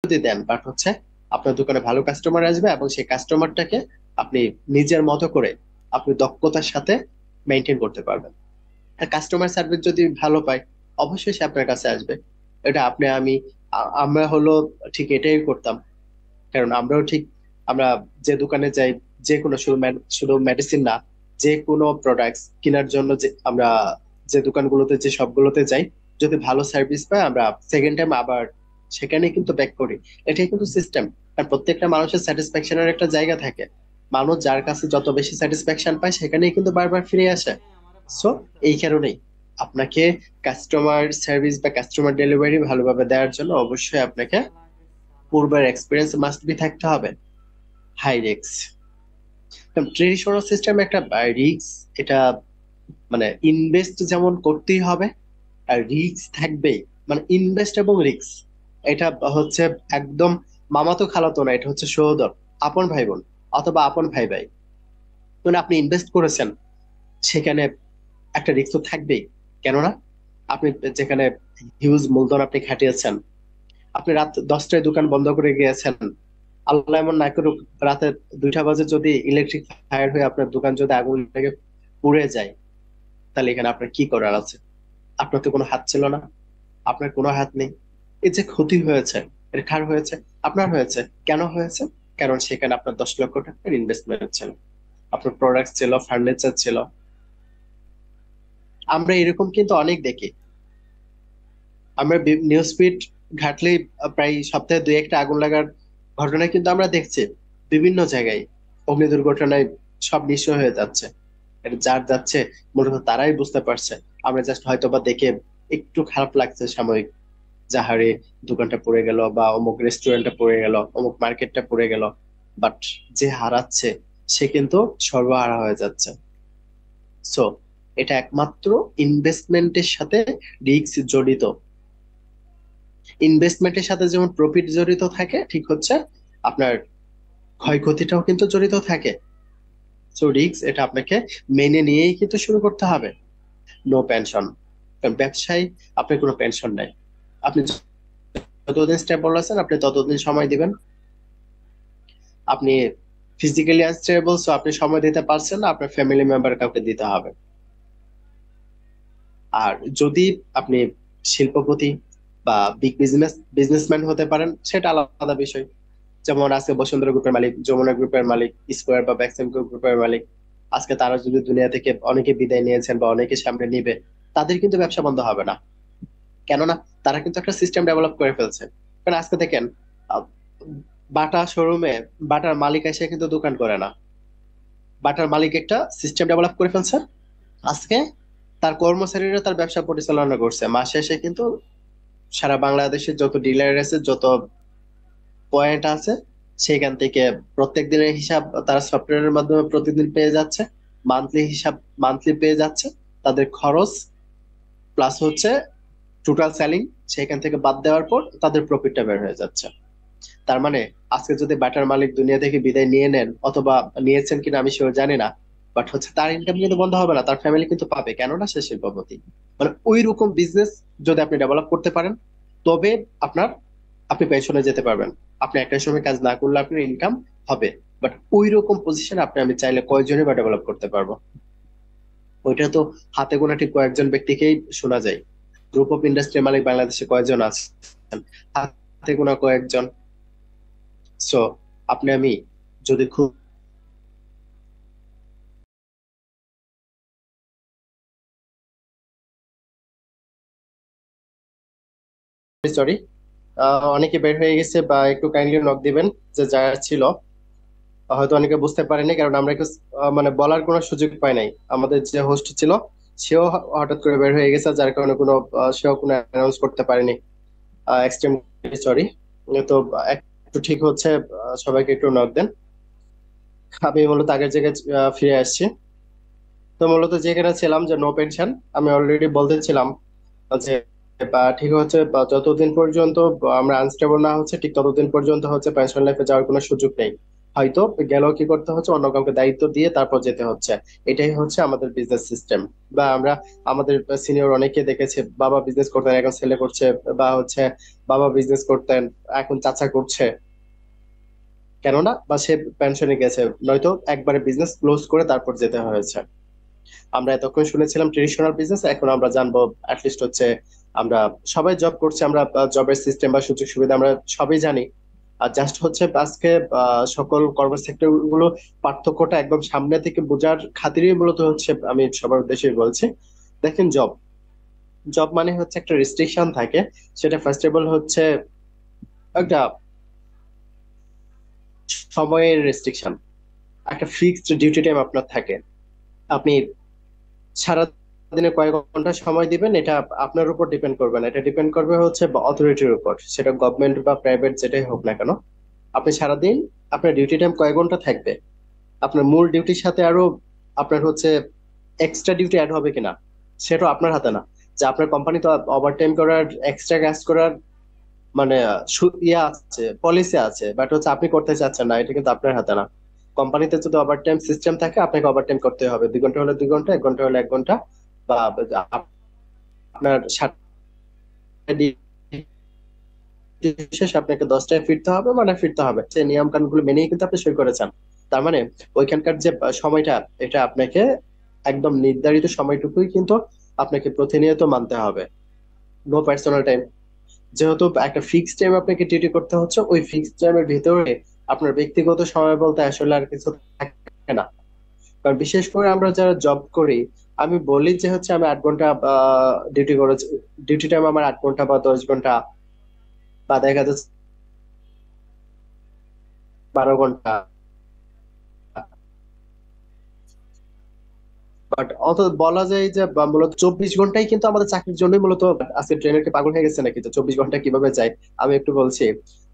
যদি দেন, বাট হচ্ছে আপনার দোকানে ভালো কাস্টমার আসবে এবং সেই কাস্টমারটাকে আপনি নিজের মতো করে আপনি দক্ষতার সাথে মেনটেন করতে পারবেন। কাস্টমার সার্ভিস যদি ভালো পাই, অবশ্যই সে আপনার কাছে আসবে। এটা আপনি আমি আমরা হলো ঠিক এটাই করতাম। কারণ আমরাও ঠিক আমরা যে দোকানে যাই, যে কোনো শুধু মেডিসিন না, যে কোনো প্রোডাক্টস কেনার জন্য যে আমরা যে দোকানগুলোতে যে সবগুলোতে যাই, যদি ভালো সার্ভিস পাই আমরা সেকেন্ড টাইম আবার সেখানে কিন্তু ব্যাক করি। এটাই কিন্তু সিস্টেম। আর প্রত্যেকটা মানুষের স্যাটিসফ্যাকশনের একটা জায়গা থাকে। মানুষ যার কাছে যত বেশি স্যাটিসফ্যাকশন পায় সেখানেই কিন্তু বারবার ফিরে আসে। সো এই কারণেই আপনাকে কাস্টমার সার্ভিস বা কাস্টমার ডেলিভারি ভালোভাবে দেওয়ার জন্য অবশ্যই আপনাকে পূর্বের এক্সপিরিয়েন্স মাস্ট বি থাকতে হবে। হাই রিস্ক ট্রেডিশনাল সিস্টেম একটা রিস্ক, এটা মানে ইনভেস্ট যেমন করতেই হবে, আর রিস্ক থাকবেই। মানে ইনভেস্ট এবং রিস্ক এটা হচ্ছে একদম মামাতো খালাতো না, এটা হচ্ছে সহোদর, আপন ভাই বোন অথবা আপন ভাই ভাই। মানে আপনি ইনভেস্ট করেছেন, সেখানে একটা রিস্ক তো থাকবেই। কেননা আপনি যেখানে হিউজ মূলধন আপনি খাটিয়েছেন, আপনি রাত 10টায় দোকান বন্ধ করে গিয়েছেন, আল্লাহ এমন না করুক রাতে 2টা বাজে যদি ইলেকট্রিক ফায়ার হয়ে আপনার দোকান যদি আগুন লেগে পুড়ে যায়, তাহলে এখানে আপনার কি করার আছে? আপনার তো কোনো হাত ছিল না, আপনার কোনো হাত নেই। এই যে ক্ষতি হয়েছে, এর কার হয়েছে? আপনার হয়েছে। কেন হয়েছে? কারণ সেখানে আপনার 10 লক্ষ টাকার ইনভেস্টমেন্ট ছিল, আপনার প্রোডাক্ট ছিল, ফার্নিচার ছিল। আমরা এরকম কিন্তু অনেক দেখি। আমরা নিউজ ফিড ঘাটলে প্রায় সপ্তাহে 2-1টা আগুন লাগার ঘটনা কিন্তু আমরা দেখছি বিভিন্ন জায়গায়। অগ্নি দুর্ঘটনায় সব নিঃস্ব হয়ে যাচ্ছে। এটা যার যাচ্ছে মূলত তারাই বুঝতে পারছে। আমরা জাস্ট হয়তো বা দেখে একটু খারাপ লাগছে সাময়িক, যাহারে দোকানটা পড়ে গেল বা অমুক রেস্টুরেন্টটা পড়ে গেল, অমুক মার্কেটটা পড়ে গেল। বাট যে হারাচ্ছে সে কিন্তু সর্বহারা হয়ে যাচ্ছে। সো এটা একমাত্র ইনভেস্টমেন্টের সাথে রিস্ক জড়িত। ইনভেস্টমেন্টের সাথে যেমন প্রফিট জড়িত থাকে, ঠিক হচ্ছে আপনার ক্ষয়ক্ষতিটাও কিন্তু জড়িত থাকে। সো রিস্ক এটা আপনাকে মেনে নিয়েই কিন্তু শুরু করতে হবে। নো পেনশন, কারণ ব্যবসায় আপনার কোনো পেনশন নাই। আপনি যতদিন স্টেবল আছেন আপনি ততদিন সময় দিবেন। আপনি ফিজিক্যালি আনস্টেবল, সো আপনি সময় দিতে পারছেন না, আপনার ফ্যামিলি মেম্বার কাউকে দিতে হবে। আর যদি আপনি শিল্পপতি বা বিজনেসম্যান হতে পারেন, সেটা আলাদা বিষয়। যেমন আজকে বসুন্ধরা গ্রুপের মালিক, যমুনা গ্রুপের মালিক, স্কোয়ার বা বেক্সিমকো গ্রুপের মালিক, আজকে তারা যদি দুনিয়া থেকে অনেকে বিদায় নিয়েছেন বা অনেকে সামনে নিবে, তাদের কিন্তু ব্যবসা বন্ধ হবে না। কেননা তারা কিন্তু একটা সিস্টেম ডেভেলপ করে ফেলছে। কারণ আজকে দেখেন, আহ, বাটা শোরুমে বাটার মালিক এসে কিন্তু দোকান করে না। বাটার মালিক একটা সিস্টেম ডেভেলপ করে ফেলছে। আজকে তার কর্মচারীরা তার ব্যবসা পরিচালনা করছে, মাসে এসে কিন্তু সারা বাংলাদেশের যত ডিলার আছে, যত পয়েন্ট আছে, সেখান থেকে প্রত্যেক দিনের হিসাব তারা সফটওয়্যারের মাধ্যমে প্রতিদিন পেয়ে যাচ্ছে। মান্থলি হিসাব মান্থলি পেয়ে যাচ্ছে। তাদের খরচ প্লাস হচ্ছে টোটাল সেলিং, সেখান থেকে বাদ দেওয়ার পর তাদের প্রফিটটা বের হয়ে যাচ্ছে। তার মানে আজকে যদি বাটার মালিক দুনিয়া থেকে বিদায় নিয়ে নেন, অথবা নিয়েছেন কিনা আমি সেও জানি না, বাট হচ্ছে তার ইনকাম কিন্তু বন্ধ হবে না, তার ফ্যামিলি কিন্তু পাবে, কেননা সে শিল্পপতি। মানে ওই রকম বিজনেস যদি আপনি ডেভেলপ করতে পারেন, তবে আপনার আপনি পেনশনে যেতে পারবেন। আপনি একটা সময় কাজ না করলে আপনার ইনকাম হবে। বাট ওই রকম পজিশন আপনি আমি চাইলে কয়জনই বা ডেভেলপ করতে পারবো? ওইটা তো হাতে গোনা ঠিক কয়েকজন ব্যক্তিকেই শোনা যায়। গ্রুপ অফ ইন্ডাস্ট্রি মালিক বাংলাদেশে কয়জন আছে? হাতে গোনা কয়েকজন। সো আপনি আমি যদি খুব সরি, অনেকে বের হয়ে গেছে, বা একটু কাইন্ডলি নক দিবেন যে যারা ছিল। হয়তো অনেকে বুঝতে পারেনি, কারণ আমরা একটু মানে বলার কোনো সুযোগ পাই নাই। আমাদের যে হোস্ট ছিল সেও হঠাৎ করে বের হয়ে গেছে, যার কারণে সেও কোনো অ্যানাউন্স করতে পারেনি। Extremely sorry. তো একটু ঠিক হচ্ছে, সবাইকে একটু নক দেন। আমি মূলত আগের জায়গায় ফিরে আসছি। তো মূলত যেখানে ছিলাম যে নো পেনশন, আমি অলরেডি বলতেছিলাম যে ঠিক হচ্ছে যতদিন পর্যন্ত আমরা আনস্টেবল না হচ্ছে, ঠিক ততদিন পর্যন্ত হচ্ছে পেনশন লাইফে যাওয়ার কোনো সুযোগ নেই। হয়তো গেলেও কি করতে হচ্ছে, অন্য কাউকে দায়িত্ব দিয়ে তারপর যেতে হচ্ছে। এটাই হচ্ছে আমাদের বিজনেস সিস্টেম। বা আমরা আমাদের সিনিয়র অনেকে দেখেছে, বাবা বিজনেস করতেন এখন ছেলে করছে, বা হচ্ছে বাবা বিজনেস করতেন এখন চাচা করছে। কেননা বা সে পেনশনে গেছে, নয়তো একবারে বিজনেস ক্লোজ করে তারপর যেতে হয়েছে। আমরা এতক্ষণ শুনেছিলাম ট্রেডিশনাল বিজনেস, এখন আমরা জানবো অ্যাটলিস্ট হচ্ছে আমরা সবাই জব করছি, আমরা জবের সিস্টেম বা সুযোগ সুবিধা আমরা সবই জানি। আর জাস্ট হচ্ছে আজকে সকল কর্ম সেক্টর গুলো পার্থক্যটা একদম সামনে থেকে বোঝার খাতিরেই মূলত হচ্ছে আমি সবার উদ্দেশ্যে বলছি। দেখেন, জব জব মানে হচ্ছে একটা রেস্ট্রিকশন থাকে। সেটা ফার্স্ট অফ অল হচ্ছে একটা সময়ের রেস্ট্রিকশন, একটা ফিক্সড ডিউটি টাইম আপনার থাকে। আপনি সারা দিনে কয়েক ঘন্টা সময় দিবেন, এটা আপনার উপর ডিপেন্ড করবে না, এটা ডিপেন্ড করবে হচ্ছে অথরিটির উপর, সেটা গভর্নমেন্ট বা প্রাইভেট যেটাই হোক না কেন। আপনি সারাদিন আপনার ডিউটি টাইম কয়েক ঘন্টা থাকবে, আপনার মূল ডিউটির সাথে আরো আপনার হচ্ছে এক্সট্রা ডিউটি অ্যাড হবে কিনা সেটা আপনার হাতে না। যে আপনার কোম্পানি তো ওভার টাইম করার, এক্সট্রা কাজ করার মানে ইয়ে আছে, পলিসি আছে, বাট হচ্ছে আপনি করতে চাচ্ছেন না, এটা কিন্তু আপনার হাতে না। কোম্পানিতে যদি ওভার টাইম সিস্টেম থাকে, আপনাকে ওভার টাইম করতে হবে, 2 ঘন্টা হলে 2 ঘন্টা, 1 ঘন্টা হলে 1 ঘন্টা। বা আপনার 7টা শেষ, আপনাকে 10টায় ফিরতে হবে মানে ফিরতে হবে, সেই নিয়ম কানুন গুলো মেনেই কিন্তু আপনি সই করেছেন। তার মানে ওইখানকার যে সময়টা, এটা আপনাকে একদম নির্ধারিত সময়টুকুই কিন্তু আপনাকে প্রতিনিয়ত মানতে হবে। No personal time. যেহেতু একটা ফিক্সড টাইম আপনাকে ডিউটি করতে হচ্ছে, ওই ফিক্সড টাইমের ভিতরে আপনার ব্যক্তিগত সময় বলতে আসলে আর কিছু থাকে না। কারণ বিশেষ করে আমরা যারা জব করি, আমি বলি যে হচ্ছে আমি 8 ঘন্টা ডিউটি করেছি, ডিউটি টাইম আমার 8 ঘন্টা বা 10 ঘন্টা, বা দেখা যাচ্ছে 12 ঘন্টা। বাট অত বলা যায় যে মূলত 24 ঘন্টাই কিন্তু আমাদের চাকরির জন্যই মূলত। আজকে ট্রেনের কি পাগল হয়ে গেছে নাকি, যে 24 ঘন্টা কিভাবে যায়? আমি একটু বলছি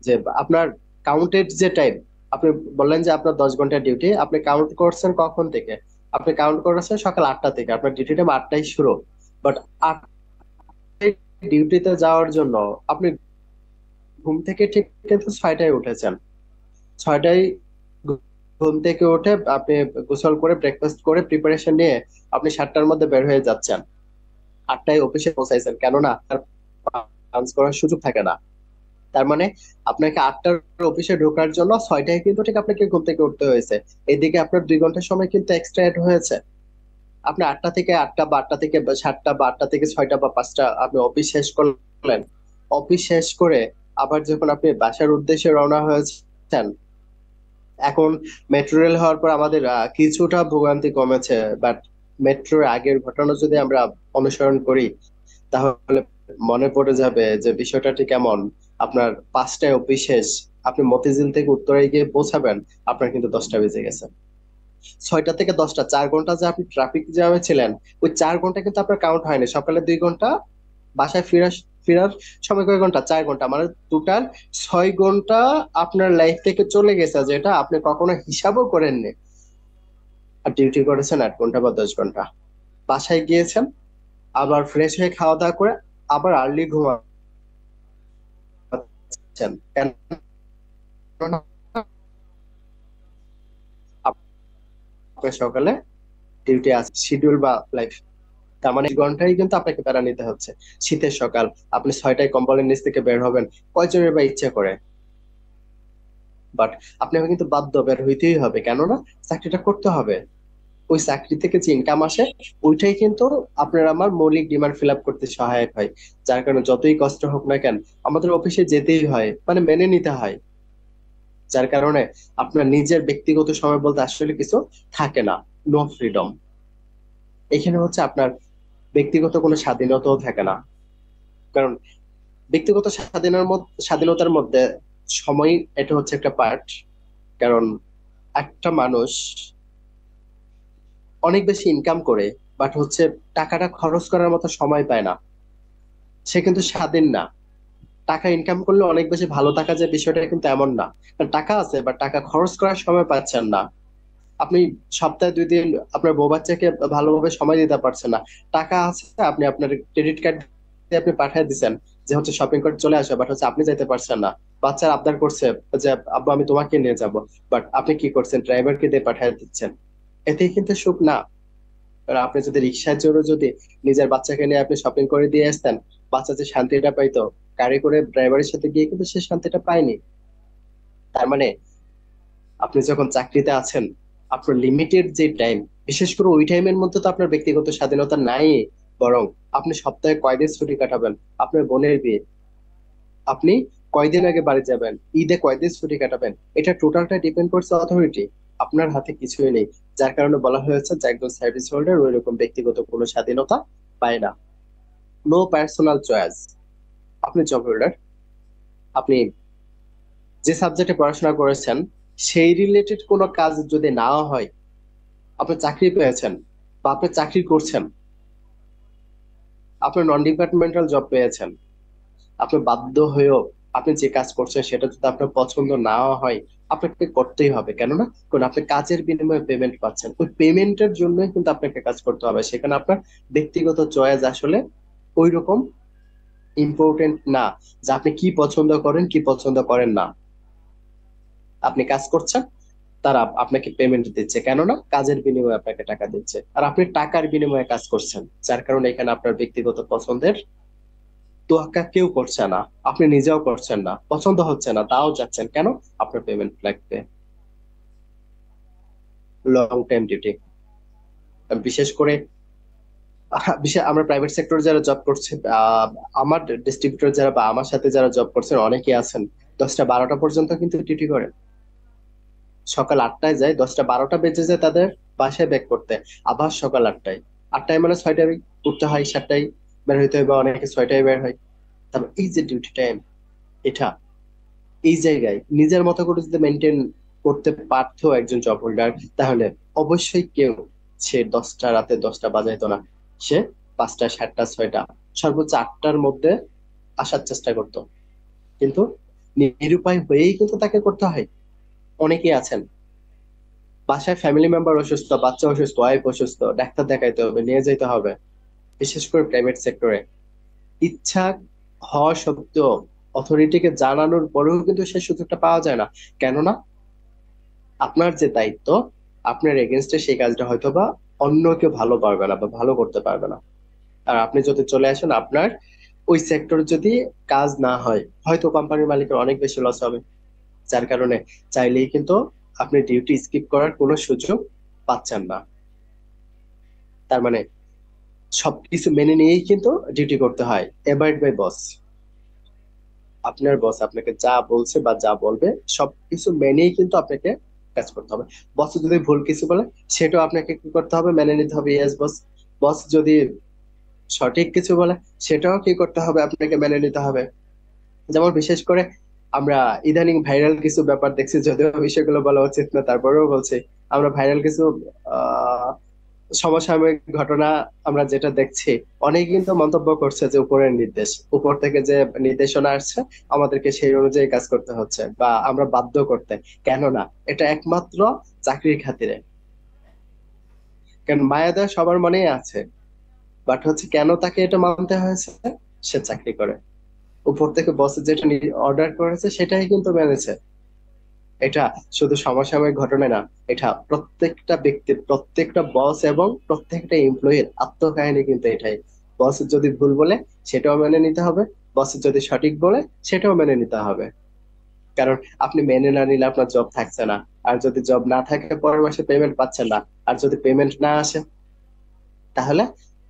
যে আপনার কাউন্টেড যে টাইম, আপনি বললেন যে আপনার 10 ঘন্টা ডিউটি, আপনি কাউন্ট করছেন কখন থেকে? আপনি কাউন্ট করেছেন সকাল 8টা থেকে, আপনার ডিউটি টাইম 8টায় শুরু। বাট 8টায় ডিউটিতে যাওয়ার জন্য আপনি ঘুম থেকে ঠিক কিন্তু 6টায় উঠেছেন। 6টায় ঘুম থেকে উঠে আপনি গোসল করে ব্রেকফাস্ট করে প্রিপারেশন নিয়ে আপনি 7টার মধ্যে বের হয়ে যাচ্ছেন, 8টায় অফিসে পৌঁছাইছেন, কেননা তার লাঞ্চ করার সুযোগ থাকে না। তার মানে আপনাকে 8টার অফিসে ঢোকার জন্য 6টায় কিন্তু ঠিক আপনাকে ঘুম থেকে উঠতে হয়েছে। এদিকে আপনার 2 ঘন্টা সময় কিন্তু এক্সট্রা এড হয়েছে। আপনি 8টা থেকে 8টা বা 8টা থেকে 7টা বা 8টা থেকে 6টা বা 5টা আপনি অফিস শেষ করলেন। অফিস শেষ করে আবার যখন আপনি বাসার উদ্দেশ্যে রওনা হয়েছেন, এখন মেট্রো রেল হওয়ার পর আমাদের কিছুটা ভোগান্তি কমেছে, বাট মেট্রোর আগের ঘটনা যদি আমরা অনুসরণ করি, তাহলে মনে পড়ে যাবে যে বিষয়টা ঠিক কেমন। আপনার 5টায় অফিস শেষ, আপনি মতিঝিল থেকে উত্তরায় গিয়ে পৌঁছাবেন, আপনার কিন্তু 10টা বেজে গেছে। 6টা থেকে 10টা 4 ঘন্টা যে আপনি ট্রাফিক জ্যামে ছিলেন, ওই 4 ঘন্টা কিন্তু আপনার কাউন্ট হয়নি। সকালে 2 ঘন্টা, বাসায় ফেরার ফেরার সময় কয় ঘন্টা? 4 ঘন্টা, মানে টোটাল 6 ঘন্টা আপনার লাইফ থেকে চলে গেছে, যেটা আপনি কখনো হিসাবও করেননি। আর ডিউটি করেছেন 8 ঘন্টা বা 10 ঘন্টা। বাসায় গিয়েছেন, আবার ফ্রেশ হয়ে খাওয়া দাওয়া করে আবার আর্লি ঘুমাচ্ছেন, কেননা আপনার সকালে ডিউটি আছে, শিডিউল বা লাইফ। তার মানে 2 ঘন্টাই কিন্তু আপনাকে প্যারা নিতে হচ্ছে। শীতের সকাল, আপনি 6টায় কম্বলের নিচ থেকে বের হবেন, কয়জনের বা ইচ্ছা করে? বাট আপনাকে কিন্তু বাধ্য, বের হইতেই হবে, কেননা চাকরিটা করতে হবে। ওই চাকরি থেকে যে ইনকাম আসে, ওইটাই কিন্তু আপনার আমার মৌলিক ডিমান্ড ফিল আপ করতে সহায়ক হয়। যার কারণে যতই কষ্ট হোক না কেন, আমাদের অফিসে যেতেই হয়, মানে মেনে নিতে হয়। যার কারণে আপনার নিজের ব্যক্তিগত সময় বলতে আসলে কিছু থাকে না। No freedom. এখানে হচ্ছে আপনার ব্যক্তিগত কোনো স্বাধীনতাও থাকে না। কারণ ব্যক্তিগত স্বাধীনতার মধ্যে সময়, এটা হচ্ছে একটা পার্ট। কারণ একটা মানুষ অনেক বেশি ইনকাম করে, বাট হচ্ছে টাকাটা খরচ করার মতো সময় পায় না, সে কিন্তু স্বাধীন না। টাকা ইনকাম করলে অনেক বেশি ভালো থাকা যায়, বিষয়টা কিন্তু এমন না। কারণ টাকা আছে, বাট টাকা খরচ করার সময় পাচ্ছেন না। আপনি সপ্তাহে 2 দিন আপনার বউ বাচ্চাকে ভালোভাবে সময় দিতে পারছেন না। টাকা আছে, আপনি আপনার ক্রেডিট কার্ড দিয়ে আপনি পাঠিয়ে দিচ্ছেন, যে হচ্ছে শপিং করে চলে আসবে, বাট হচ্ছে আপনি যাইতে পারছেন না। বাচ্চার আবদার করছে যে আব্বু আমি তোমাকে নিয়ে যাব, বাট আপনি কি করছেন, ড্রাইভারকে দিয়ে পাঠিয়ে দিচ্ছেন। এতেই কিন্তু সুখ না। কারণ আপনি যদি রিক্সার জন্য যদি নিজের বাচ্চাকে নিয়ে আপনি শপিং করে দিয়ে আসতেন, বাচ্চা যে শান্তিটা পাইতো, গাড়ি করে ড্রাইভারের সাথে গিয়ে কিন্তু সে শান্তিটা পায়নি। তার মানে আপনি যখন চাকরিতে আছেন, আপনার লিমিটেড যে টাইম, বিশেষ করে ওই টাইমের মধ্যে তো আপনার ব্যক্তিগত স্বাধীনতা নাই। বরং আপনি সপ্তাহে কয়দিন ছুটি কাটাবেন, আপনার বোনের বিয়ে, আপনি কয়দিন আগে বাড়ি যাবেন, ঈদে কয়দিন ছুটি কাটাবেন, এটা টোটালটা ডিপেন্ড করছে অথরিটি। আপনার হাতে কিছুই নেই। যার কারণে বলা হয়েছে যে একজন সার্ভিস হোল্ডার ওই রকম ব্যক্তিগত কোনো স্বাধীনতা পায় না। No personal choice. আপনি জব হোল্ডার, আপনি যে সাবজেক্টে পড়াশোনা করেছেন সেই রিলেটেড কোনো কাজ যদি না হয়, আপনি চাকরি পেয়েছেন বা আপনি চাকরি করছেন, আপনি নন ডিপার্টমেন্টাল জব পেয়েছেন, আপনি বাধ্য হয়েও আপনি যে কাজ করছেন সেটা যদি আপনার পছন্দ না হয়, আপনাকে করতেই হবে। কেননা কারণ আপনি কাজের বিনিময়ে পেমেন্ট পাচ্ছেন, ওই পেমেন্টের জন্যই কিন্তু আপনাকে কাজ করতে হবে। সেখানে আপনার ব্যক্তিগত চয়েস আসলে ওই রকম ইম্পর্টেন্ট না, যে আপনি কি পছন্দ করেন কি পছন্দ করেন না। আপনি কাজ করছেন, তারা আপনাকে পেমেন্ট দিচ্ছে, কেননা কাজের বিনিময়ে আপনাকে টাকা দিচ্ছে, আর আপনি টাকার বিনিময়ে কাজ করছেন। যার কারণে এখানে আপনার ব্যক্তিগত পছন্দের তোয়াক্কা কেউ করছে না, আপনি নিজেও করছেন না, পছন্দ হচ্ছে না তাও যাচ্ছেন, কেন? আপনার পেমেন্ট লাগবে। লং টাইম ডিউটি, বিশেষ করে বিশেষ আমরা প্রাইভেট সেক্টরে যারা জব করছে, আমার ডিস্ট্রিবিউটর যারা বা আমার সাথে যারা জব করছেন অনেকেই আছেন 10টা 12টা পর্যন্ত কিন্তু ডিউটি করেন। সকাল 8টায় যায়, 10টা 12টা বেজে যায় তাদের বাসায় ব্যাক করতে, আবার সকাল 8টায়। 8টায় মানে 6টায় উঠতে হয়, 7টায় বের হইতে হয়, বা অনেকে 6টায় বের হয়। তারপর এই যে ডিউটি টাইম, এটা এই জায়গায় নিজের মতো করে যদি মেনটেন করতে পারতো একজন জব হোল্ডার, তাহলে অবশ্যই কেউ সে 10টা রাতে 10টা বাজাইতো না। সে 5টা 7টা 6টা সর্বোচ্চ 8টার মধ্যে আসার চেষ্টা করতো। কিন্তু নিরুপায় হয়েই কিন্তু তাকে করতে হয়। অনেকেই আছেন বাসায় ফ্যামিলি মেম্বার অসুস্থ, বাচ্চা অসুস্থ, ওয়াইফ অসুস্থ, ডাক্তার দেখাইতে হবে, নিয়ে যেতে হবে। বিশেষ করে প্রাইভেট সেক্টরে ইচ্ছা হওয়া সত্ত্বেও অথরিটিকে জানানোর পরেও কিন্তু সে সুযোগটা পাওয়া যায় না। কেননা আপনার যে দায়িত্ব, আপনার এগেনস্টে সেই কাজটা হয়তো বা অন্য কেউ ভালো পারবে না বা ভালো করতে পারবে না। আর আপনি যদি চলে আসেন, আপনার ওই সেক্টরে যদি কাজ না হয়, হয়তো কোম্পানির মালিকের অনেক বেশি লস হবে। যার কারণে চাইলেই কিন্তু আপনি ডিউটি স্কিপ করার কোনো সুযোগ পাচ্ছেন না। তার মানে সবকিছু মেনে নিয়েই কিন্তু ডিউটি করতে হয়। অ্যাবাইড বাই বস। আপনার বস আপনাকে যা বলছে বা যা বলবে সবকিছু মেনেই কিন্তু আপনাকে কাজ করতে হবে। বস যদি ভুল কিছু বলে, সেটাও আপনাকে কি করতে হবে, মেনে নিতে হবে। Yes boss. বস যদি সঠিক কিছু বলে, সেটাও কি করতে হবে, আপনাকে মেনে নিতে হবে। যেমন বিশেষ করে আমরা ইদানিং ভাইরাল কিছু ব্যাপার দেখছি, যদিও বিষয়গুলো বলা উচিত না, তারপরেও বলছি। আমরা ভাইরাল কিছু আহ সমসাময়িক ঘটনা আমরা যেটা দেখছি, অনেকে কিন্তু মন্তব্য করছে যে উপরের নির্দেশ, উপর থেকে যে নির্দেশনা আসছে, আমাদেরকে সেই অনুযায়ী কাজ করতে হচ্ছে বা আমরা বাধ্য করতে। কেননা এটা একমাত্র চাকরির খাতিরে। কারণ মায়াদা সবার মনেই আছে, বাট হচ্ছে কেন তাকে এটা মানতে হয়েছে, সে চাকরি করে, উপর থেকে বস যেটা অর্ডার করেছে সেটাই কিন্তু মেনেছে। এটা শুধু সমসাময়িক ঘটনা না, এটা প্রত্যেকটা ব্যক্তির, প্রত্যেকটা বস এবং প্রত্যেকটা এমপ্লয়ির আত্মকাহিনী কিন্তু এটাই। বস যদি ভুল বলে, সেটাও মেনে নিতে হবে। বস যদি সঠিক বলে, সেটাও মেনে নিতে হবে। কারণ আপনি মেনে না নিলে আপনার জব থাকছে না। আর যদি জব না থাকে, পরের মাসে পেমেন্ট পাচ্ছেন না। আর যদি পেমেন্ট না আসে, তাহলে